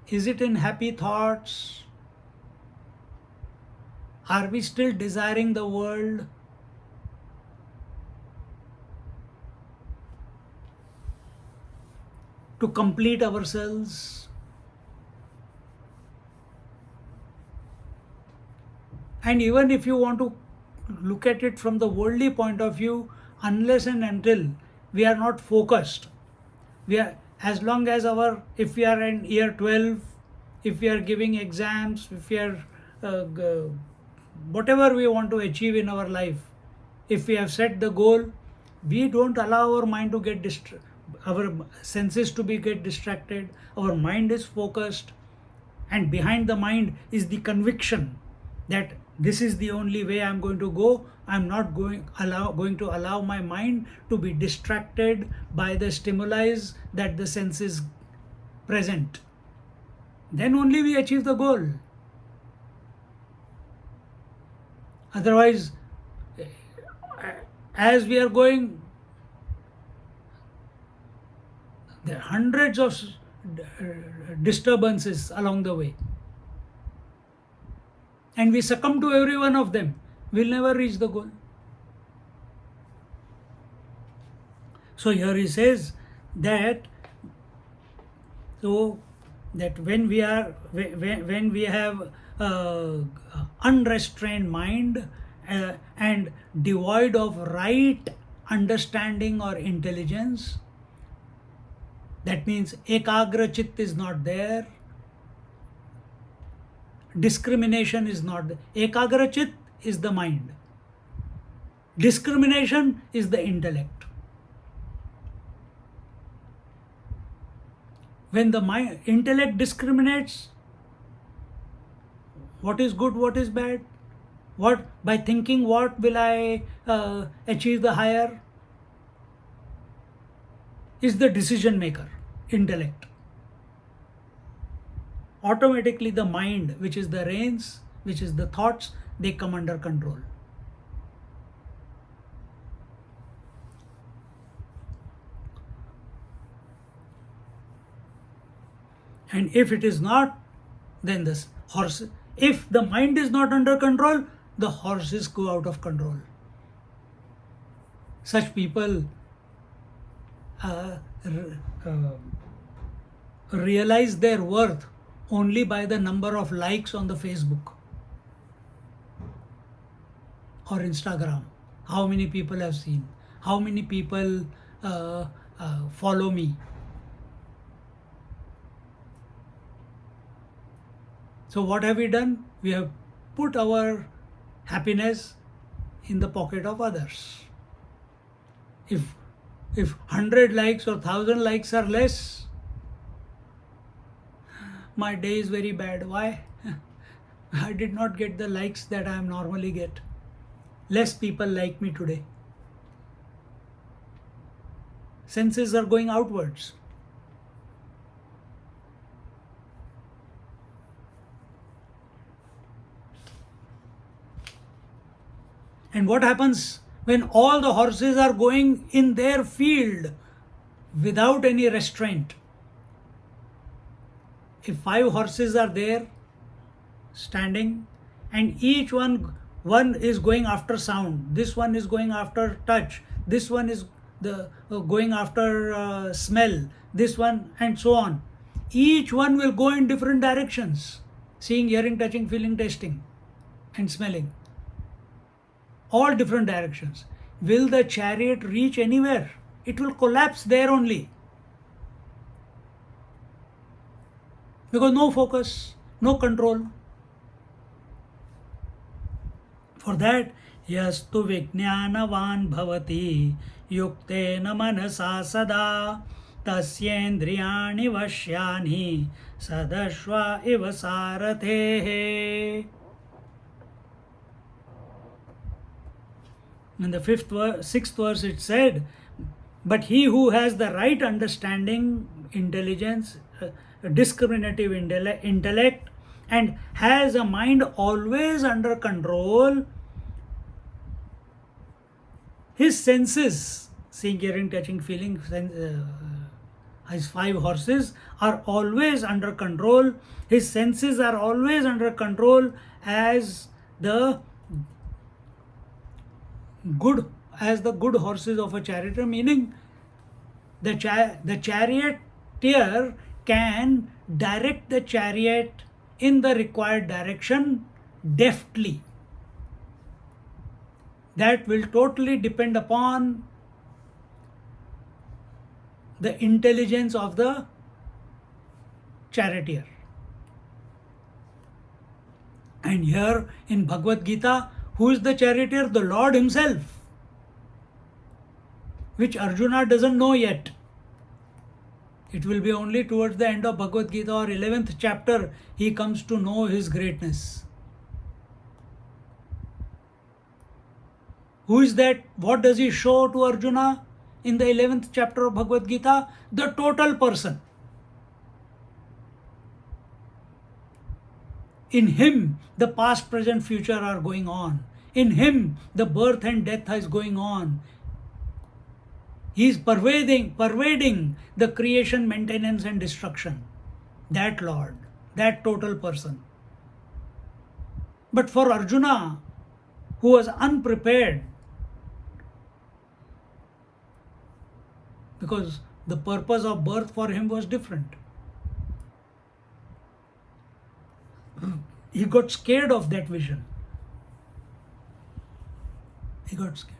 Is it in happy thoughts? Are we still desiring the world? To complete ourselves? And even if you want to look at it from the worldly point of view, unless and until we are not focused, as long as if we are in year 12, if we are giving exams, if we are whatever we want to achieve in our life, if we have set the goal, we don't allow our mind to get our senses to be get distracted, our mind is focused, and behind the mind is the conviction that this is the only way I'm going to go. I'm not going to allow my mind to be distracted by the stimuli that the senses present. Then only we achieve the goal. Otherwise, as we are going, there are hundreds of disturbances along the way, and we succumb to every one of them. We'll never reach the goal. So here he says that when we have unrestrained mind and devoid of right understanding or intelligence, that means ekagra chit is not there, discrimination is not there. Ekagra chit is the mind, discrimination is the intellect. When the mind, intellect discriminates what is good, what is bad, what by thinking what will I achieve the higher, is the decision maker, intellect. Automatically the mind, which is the reins, which is the thoughts, they come under control. And if it is not, then this horse, if the mind is not under control, the horses go out of control. Such people realize their worth only by the number of likes on the Facebook or Instagram. How many people have seen? How many people follow me? So what have we done? We have put our happiness in the pocket of others. If 100 likes or 1000 likes are less, my day is very bad. Why? I did not get the likes that I normally get. Less people like me today. Senses are going outwards. And what happens when all the horses are going in their field without any restraint? If 5 horses are there standing, and each one is going after sound, this one is going after touch, this one is going after smell, this one, and so on. Each one will go in different directions: seeing, hearing, touching, feeling, tasting, and smelling. All different directions. Will the chariot reach anywhere? It will collapse there only. Because no focus, no control. For that, yastu vijnanavan bhavati yuktena manasa sada tasyendriyani vashyani sadashva iva sarathehe. In the sixth verse it said, but he who has the right understanding, intelligence, discriminative intellect, and has a mind always under control, his senses, seeing, hearing, touching, feeling, his 5 horses are always under control. His senses are always under control as the good horses of a charioteer, meaning the charioteer can direct the chariot in the required direction deftly. That will totally depend upon the intelligence of the charioteer. And here in Bhagavad Gita, who is the charioteer? The Lord himself, which Arjuna doesn't know yet. It will be only towards the end of Bhagavad Gita or 11th chapter he comes to know his greatness. Who is that? What does he show to Arjuna in the 11th chapter of Bhagavad Gita? The total person. In him, the past, present, future are going on. In him, the birth and death is going on. He is pervading the creation, maintenance and destruction. That Lord, that total person. But for Arjuna, who was unprepared, because the purpose of birth for him was different. He got scared of that vision. He got scared.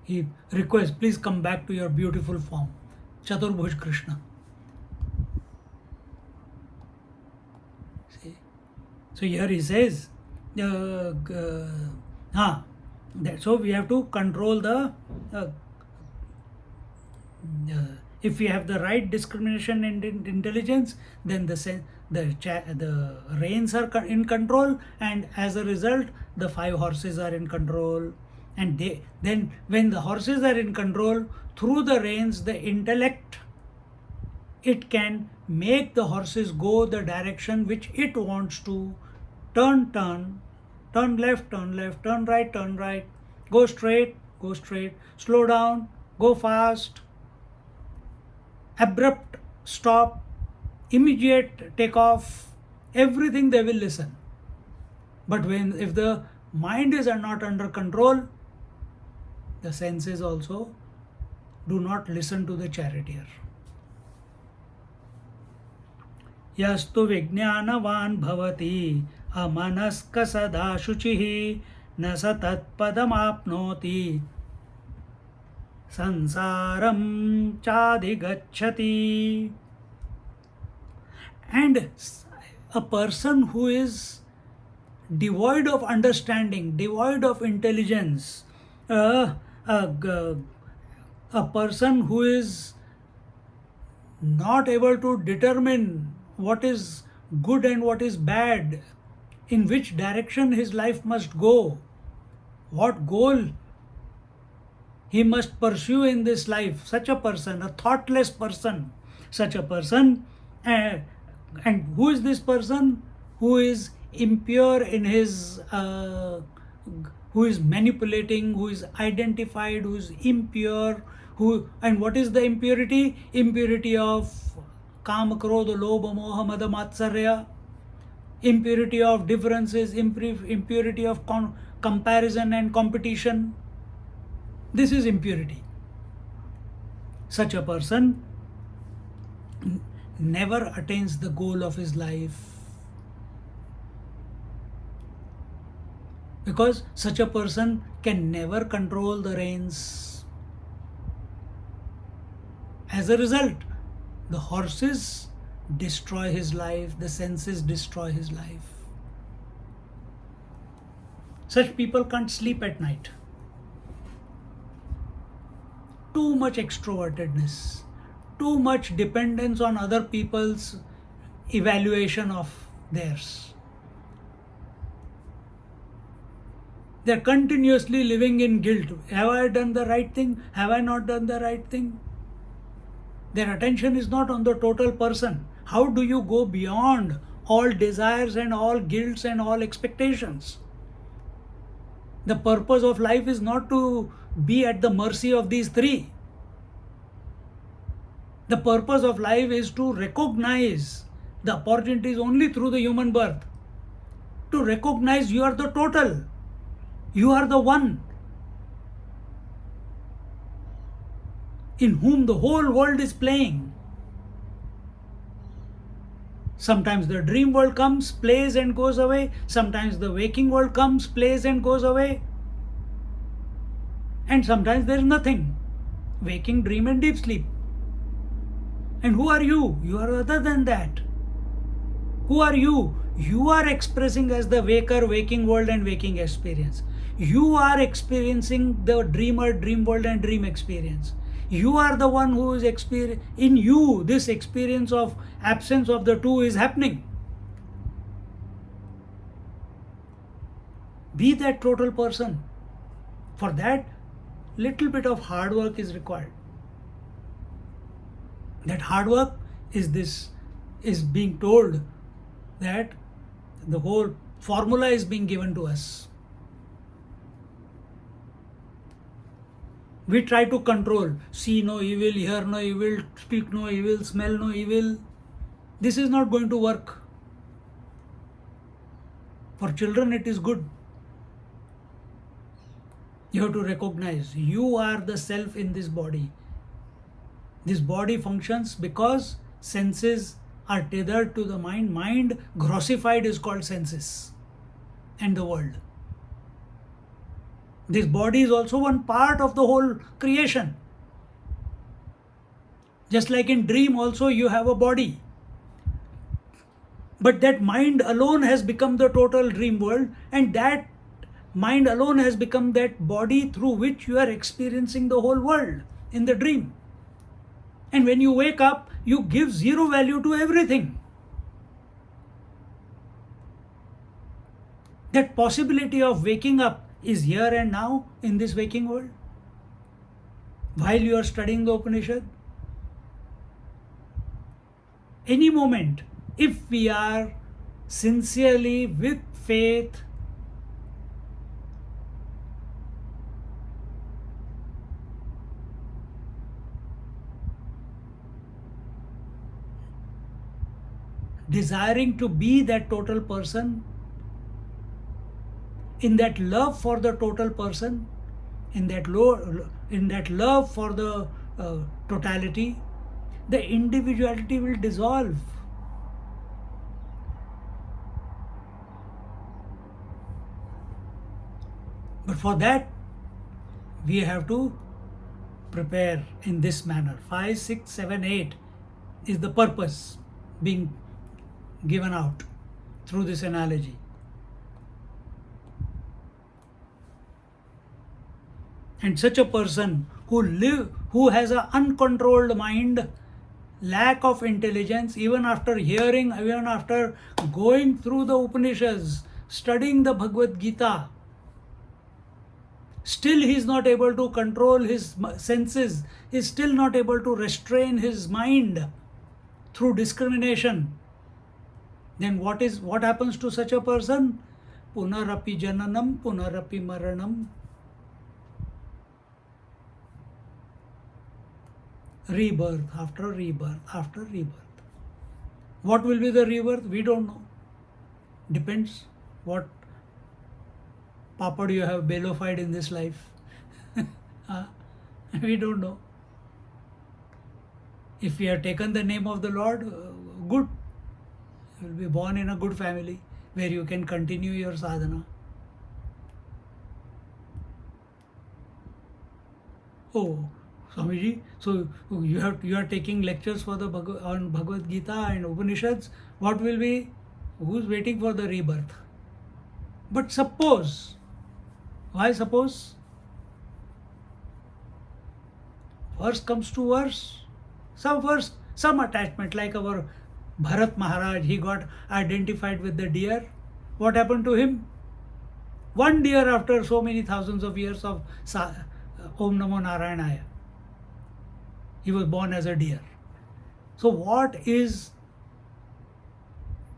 He requests, please come back to your beautiful form, Chaturbhuj Krishna. See? So here he says, so we have to control the, if we have the right discrimination and intelligence, then the reins are in control, and as a result, the 5 horses are in control. And then when the horses are in control, through the reins, the intellect, it can make the horses go the direction which it wants to. Turn left, turn right, go straight, slow down, go fast, abrupt stop, immediate take off, everything they will listen. But if the mind is not under control, the senses also do not listen to the charioteer. Yastu vijnanavan bhavati amanaska sada shuchihi nasatat padamapnoti sansaram chadigacchati. And a person who is devoid of understanding, devoid of intelligence, a person who is not able to determine what is good and what is bad, in which direction his life must go, what goal he must pursue in this life, such a person, a thoughtless person, such a person, and who is this person? Who is impure in his who is manipulating, who is identified, who is impure, and what is the impurity? Impurity of Kama, Krodha, Lobha, Moha, Mada, Matsarya, impurity of differences, impurity of comparison and competition. This is impurity. Such a person never attains the goal of his life. Because such a person can never control the reins. As a result, the horses destroy his life, the senses destroy his life. Such people can't sleep at night. Too much extrovertedness, too much dependence on other people's evaluation of theirs. They're continuously living in guilt. Have I done the right thing? Have I not done the right thing? Their attention is not on the total person. How do you go beyond all desires and all guilts and all expectations? The purpose of life is not to be at the mercy of these 3. The purpose of life is to recognize the opportunities only through the human birth. To recognize you are the total. You are the one in whom the whole world is playing. Sometimes the dream world comes, plays and goes away. Sometimes the waking world comes, plays and goes away. And sometimes there is nothing. Waking, dream and deep sleep. And who are you? You are other than that. Who are you? You are expressing as the waker, waking world and waking experience. You are experiencing the dreamer, dream world and dream experience. You are the one who is in you, this experience of absence of the two is happening. Be that total person. For that, little bit of hard work is required. That hard work is being told that the whole formula is being given to us. We try to control, see no evil, hear no evil, speak no evil, smell no evil. This is not going to work. For children, it is good. You have to recognize you are the self in this body. This body functions because senses are tethered to the mind. Mind grossified is called senses and the world. This body is also one part of the whole creation. Just like in dream also you have a body. But that mind alone has become the total dream world, and that mind alone has become that body through which you are experiencing the whole world in the dream. And when you wake up, you give zero value to everything. That possibility of waking up is here and now in this waking world. While you are studying the Upanishad, any moment, if we are sincerely with faith, desiring to be that total person, in that love for the total person, in that love for the totality, the individuality will dissolve. But for that, we have to prepare in this manner. 5, 6, 7, 8 is the purpose being given out through this analogy. And such a person who has an uncontrolled mind, lack of intelligence, even after hearing, even after going through the Upanishads, studying the Bhagavad Gita, still he is not able to control his senses, he is still not able to restrain his mind through discrimination. Then what happens to such a person? Punarapi jananam, punarapi maranam. Rebirth after rebirth after rebirth. What will be the rebirth? We don't know. Depends what papad you have bellofied in this life. We don't know. If you have taken the name of the Lord, good. You will be born in a good family where you can continue your sadhana. Oh, Swamiji, so you are taking lectures for the on Bhagavad Gita and Upanishads. What will be? Who's waiting for the rebirth? But suppose, why suppose? Verse comes to verse, some attachment, like our Bharat Maharaj, he got identified with the deer. What happened to him? One deer after so many thousands of years of Om Namo Narayanaya. He was born as a deer. So what is,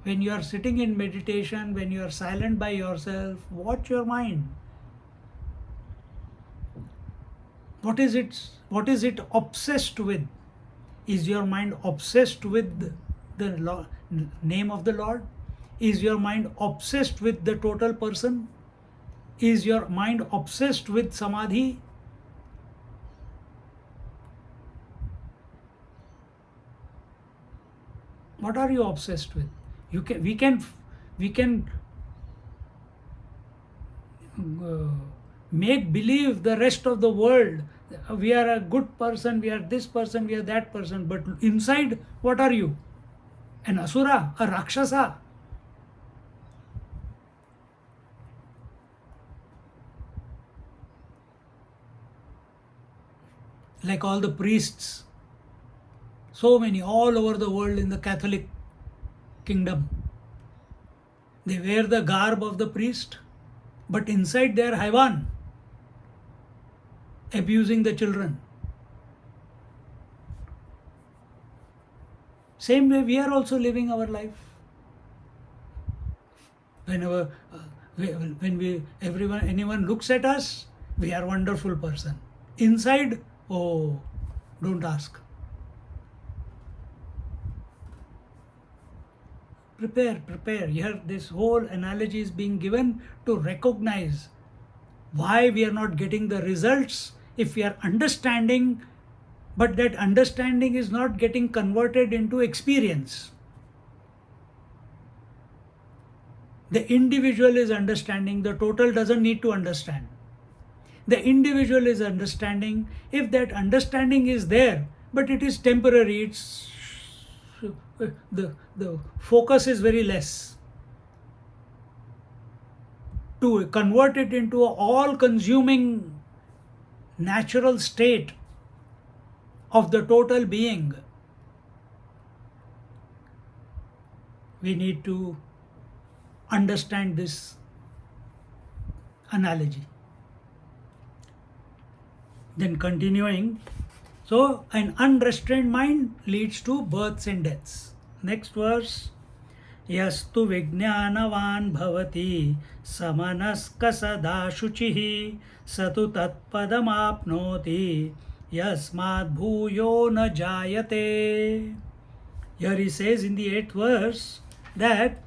when you are sitting in meditation, when you are silent by yourself, watch your mind. What is it obsessed with? Is your mind obsessed with the name of the Lord? Is your mind obsessed with the total person? Is your mind obsessed with samadhi? What are you obsessed with? We can make believe the rest of the world. We are a good person, we are this person, we are that person. But inside, what are you? An asura, a rakshasa. like all the priests, so many all over the world in the Catholic kingdom. They wear the garb of the priest, but inside they are Haiwan, abusing the children. Same way we are also living our life. Whenever anyone looks at us, we are a wonderful person. Inside, oh, don't ask. Prepare. Here, this whole analogy is being given to recognize why we are not getting the results if we are understanding, but that understanding is not getting converted into experience. The individual is understanding, the total doesn't need to understand. The individual is understanding. If that understanding is there, but it is temporary, it's the focus is very less. To convert it into an all-consuming natural state of the total being, we need to understand this analogy. Then continuing, so an unrestrained mind leads to births and deaths. Next verse, yastu vijnanavan bhavati samanaska sada shuchihi satu tatpadam apnoti yasmad bhuyo na jayate. Here he says in the 8th verse that,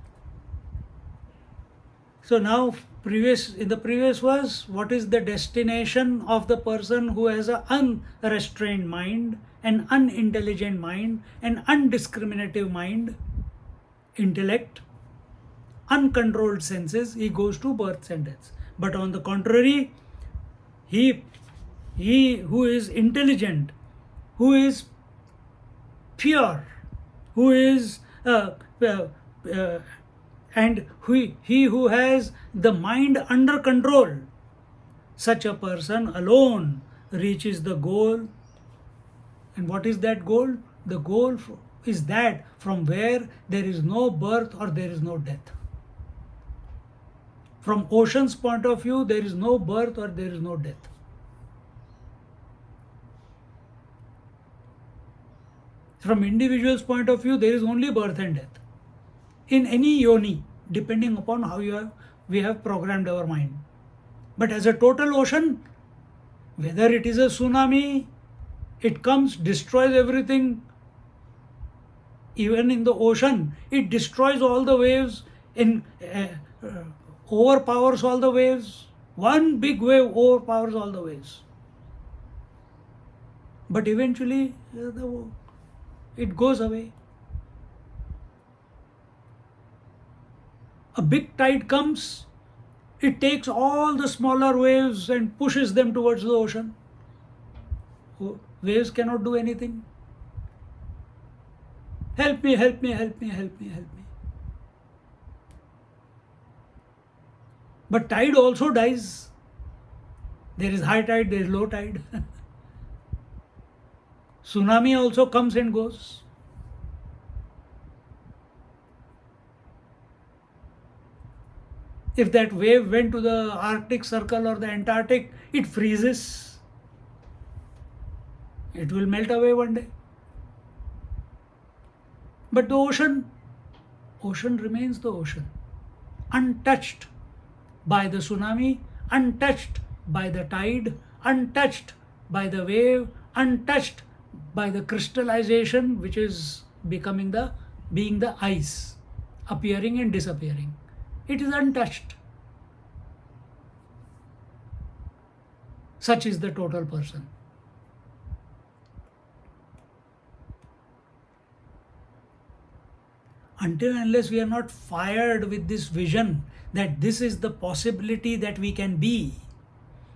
so now in the previous verse, what is the destination of the person who has an unrestrained mind, an unintelligent mind, an undiscriminative mind, intellect, uncontrolled senses? He goes to births and deaths. But on the contrary, he who is intelligent, who is pure, who is and he who has the mind under control, such a person alone reaches the goal. And what is that goal? The goal is that from where there is no birth or there is no death. From ocean's point of view, there is no birth or there is no death. From individual's point of view, there is only birth and death. In any yoni, depending upon how we have programmed our mind. But as a total ocean, whether it is a tsunami, it comes, destroys everything. Even in the ocean, it destroys all the waves, overpowers all the waves. One big wave overpowers all the waves. But eventually, it goes away. A big tide comes, it takes all the smaller waves and pushes them towards the ocean. Waves cannot do anything. Help me. But tide also dies. There is high tide, there is low tide. Tsunami also comes and goes. If that wave went to the Arctic Circle or the Antarctic, it freezes. It will melt away one day. But the ocean remains the ocean, untouched by the tsunami, untouched by the tide, untouched by the wave, untouched by the crystallization, which is being the ice, appearing and disappearing. It is untouched. Such is the total person. Until and unless we are not fired with this vision that this is the possibility that we can be,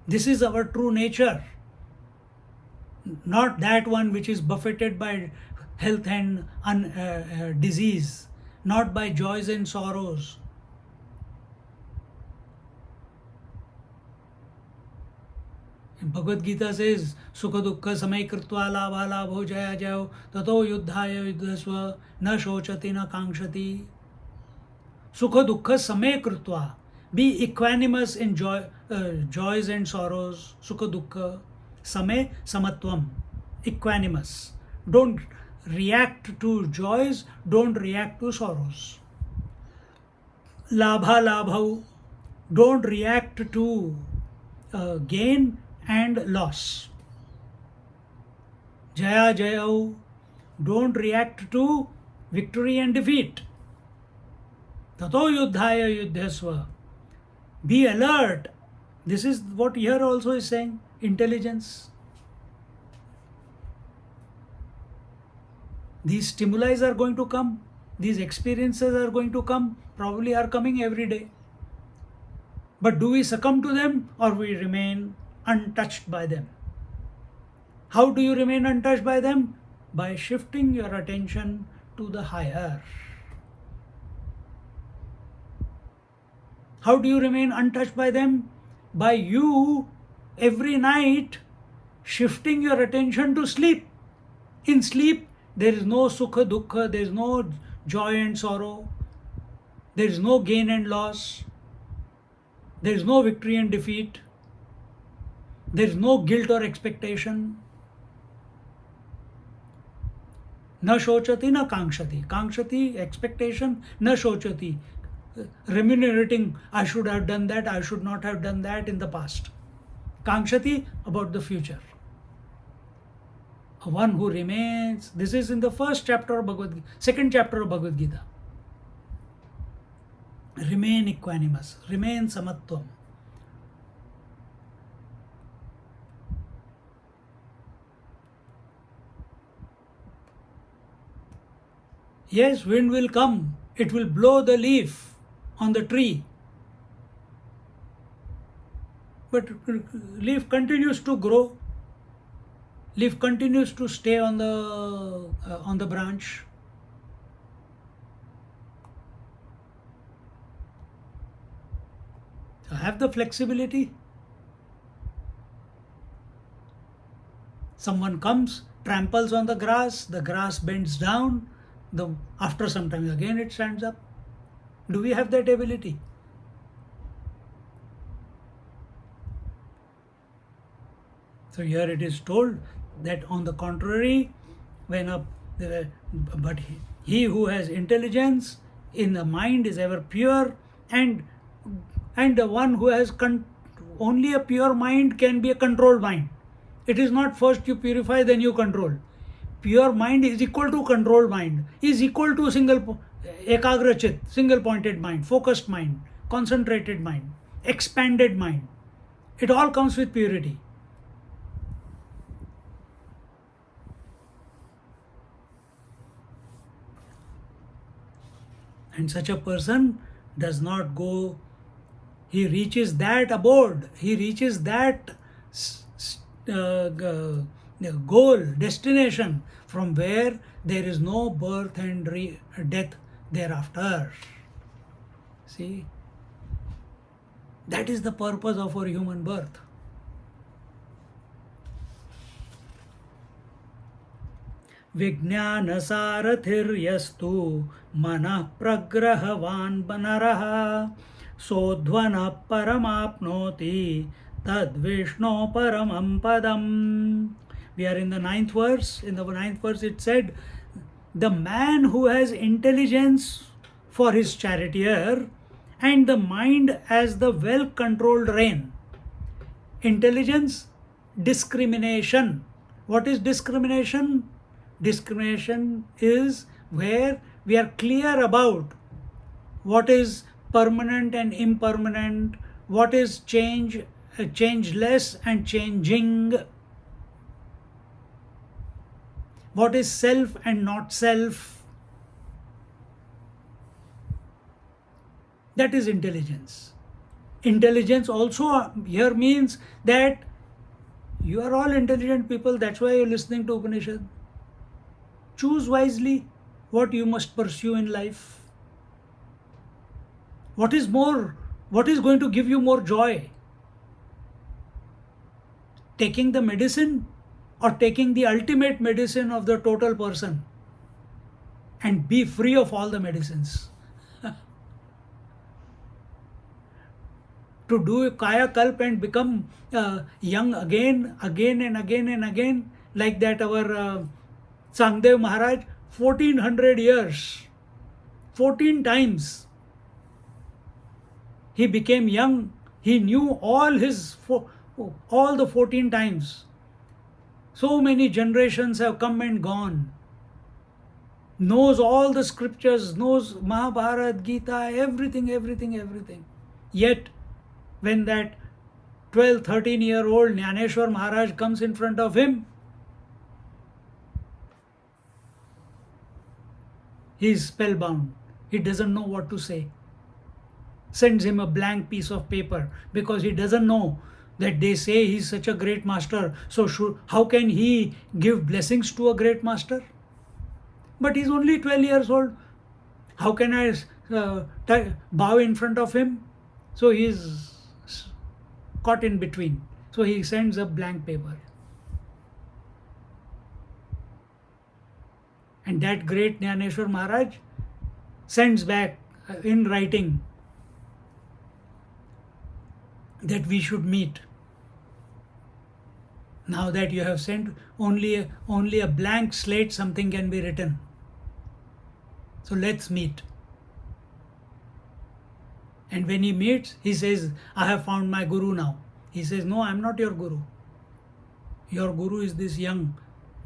this is our true nature, not that one which is buffeted by health and disease, not by joys and sorrows. Bhagavad Gita says, Sukha Dukkha Samay Kritva Labha Labho Jaya Jayo Tato Yuddhaya Yuddhasva Na Shochati Na Kangshati. Sukha Dukkha Samay Kritva. Be equanimous in joys and sorrows. Sukha Dukkha Samay Samatvam. Equanimous. Don't react to joys, don't react to sorrows. Labha Labhav. Don't react to gain and loss. Jaya Jayau. Don't react to victory and defeat. Tato Yuddhaya Yuddhasva. Be alert. This is what here also is saying. Intelligence. These stimuli are going to come. These experiences are going to come. Probably are coming every day. But do we succumb to them or we remain untouched by them? How do you remain untouched by them? By shifting your attention to the higher. How do you remain untouched by them? By you every night shifting your attention to sleep. In sleep, there is no sukha dukkha, there is no joy and sorrow, there is no gain and loss, there is no victory and defeat, there is no guilt or expectation. Na shochati na kangshati. Kangshati, expectation, na shochati. Remunerating, I should have done that, I should not have done that in the past. Kangshati, about the future. One who remains, this is in the first chapter of Bhagavad Gita, second chapter of Bhagavad Gita. Remain equanimous, remain samatvam. Yes, wind will come, it will blow the leaf on the tree. But leaf continues to grow. Leaf continues to stay on the branch. So have the flexibility. Someone comes, tramples on the grass bends down, after some time again it stands up. Do we have that ability? So here it is told that on the contrary, but he who has intelligence in the mind is ever pure, and the one who has only a pure mind can be a controlled mind. It is not first you purify then you control. Pure mind is equal to controlled mind, is equal to ekagra chit, single pointed mind, focused mind, concentrated mind, expanded mind. It all comes with purity. And such a person does not go, he reaches that abode, he reaches that goal, destination, from where there is no birth and death thereafter. See, that is the purpose of our human birth. विज्ञान सारथिर्यस्तु मनः प्रग्रहवान् नरः सोऽध्वनः परमाप्नोति तद्विष्णो परमं पदम्. We are in the ninth verse. In the ninth verse it said, the man who has intelligence for his charioteer and the mind as the well-controlled rein. Intelligence, discrimination. What is discrimination? Discrimination is where we are clear about what is permanent and impermanent, what is changeless and changing, what is self and not self. That is intelligence. Intelligence also here means that you are all intelligent people, that's why you're listening to Upanishad. Choose wisely what you must pursue in life. What is going to give you more joy? Taking the medicine or taking the ultimate medicine of the total person and be free of all the medicines. To do Kaya Kalp and become young again, again and again and again, like that our Sangdev Maharaj, 1400 years, 14 times he became young. He knew all the 14 times. So many generations have come and gone. Knows all the scriptures, knows Mahabharata, Gita, everything, everything, everything. Yet, when that 12, 13-year-old Jnaneshwar Maharaj comes in front of him, he is spellbound. He doesn't know what to say. Sends him a blank piece of paper because he doesn't know that they say he's such a great master. So how can he give blessings to a great master? But he's only 12 years old. How can I bow in front of him? So he's caught in between. So he sends a blank paper. And that great Jnaneshwar Maharaj sends back in writing that we should meet. Now that you have sent only a blank slate, something can be written. So let's meet. And when he meets, he says, I have found my guru now. He says, no, I'm not your guru. Your guru is this young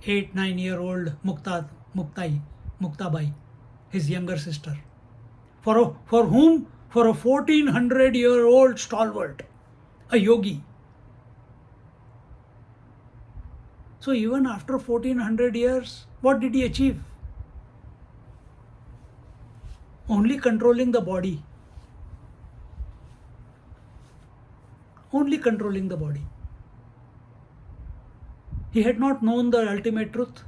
8-9-year-old Muktabai, his younger sister. For whom? For a 1400-year-old stalwart, a yogi. So even after 1400 years, what did he achieve? Only controlling the body. Only controlling the body. He had not known the ultimate truth.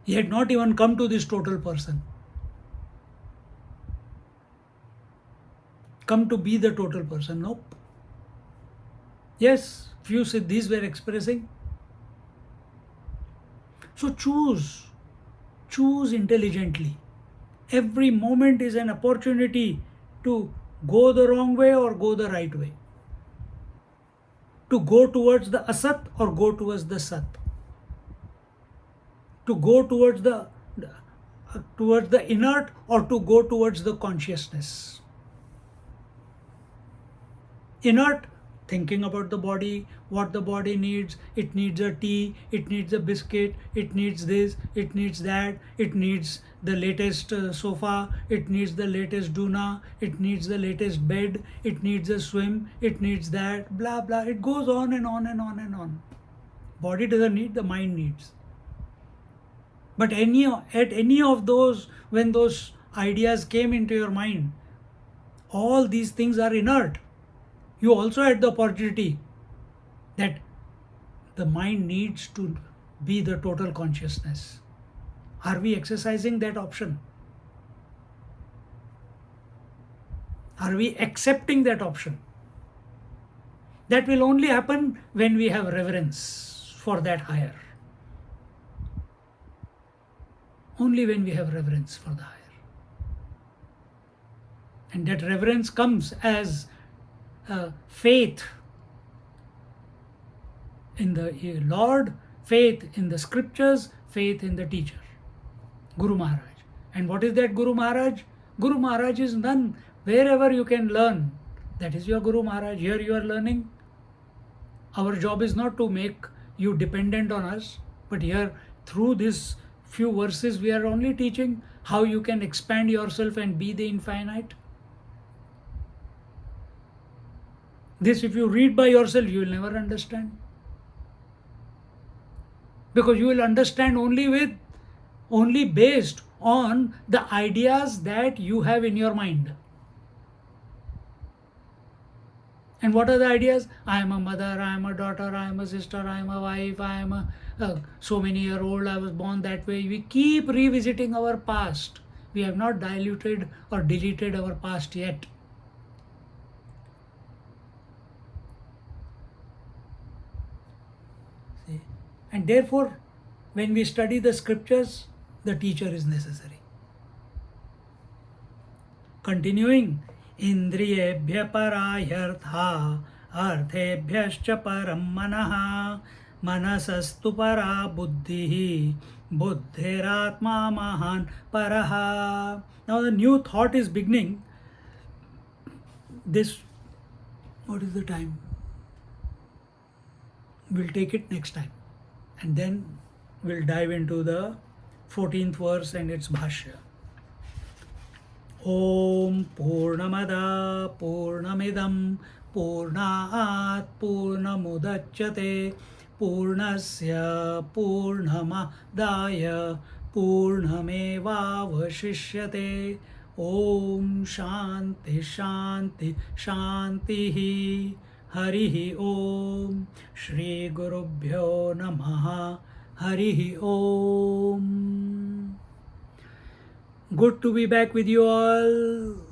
He had not even come to this total person. Come to be the total person. Nope. Yes, few siddhis were expressing. So choose intelligently. Every moment is an opportunity to go the wrong way or go the right way. To go towards the asat or go towards the sat. To go towards the inert or to go towards the consciousness. Inert, thinking about the body, what the body needs. It needs a tea, it needs a biscuit, it needs this, it needs that, it needs the latest sofa, it needs the latest doona, it needs the latest bed, it needs a swim, it needs that, blah blah. It goes on and on and on and on. Body doesn't need, the mind needs. But at any of those, when those ideas came into your mind, all these things are inert. You also had the opportunity that the mind needs to be the total consciousness. Are we exercising that option? Are we accepting that option? That will only happen when we have reverence for that higher. Only when we have reverence for the higher. And that reverence comes as faith in the Lord, faith in the scriptures, faith in the teacher, Guru Maharaj. And what is that Guru Maharaj? Guru Maharaj is none. Wherever you can learn, that is your Guru Maharaj. Here you are learning. Our job is not to make you dependent on us, but here through this few verses we are only teaching how you can expand yourself and be the infinite. This, if you read by yourself, you will never understand. Because you will understand only based on the ideas that you have in your mind. And what are the ideas? I am a mother, I am a daughter, I am a sister, I am a wife, I am a so many year old, I was born that way. We keep revisiting our past. We have not diluted or deleted our past yet. And therefore, when we study the scriptures, the teacher is necessary. Continuing, Indriyebhya parayartha arthebhyascha param manaha manasastu para buddhihi buddhiratma mahan paraha. Now the new thought is beginning. This, what is the time? We'll take it next time. And then we'll dive into the 14th verse and its bhashya. Om Purnamada Purnamidam Purnaat Purnamudachyate Purnasya Purnamadaya Purnamevavashishyate. Om Shanti Shanti Shantihi. Harihi Om. Shri Gurubhyo Namaha. Harihi Om. Good to be back with you all.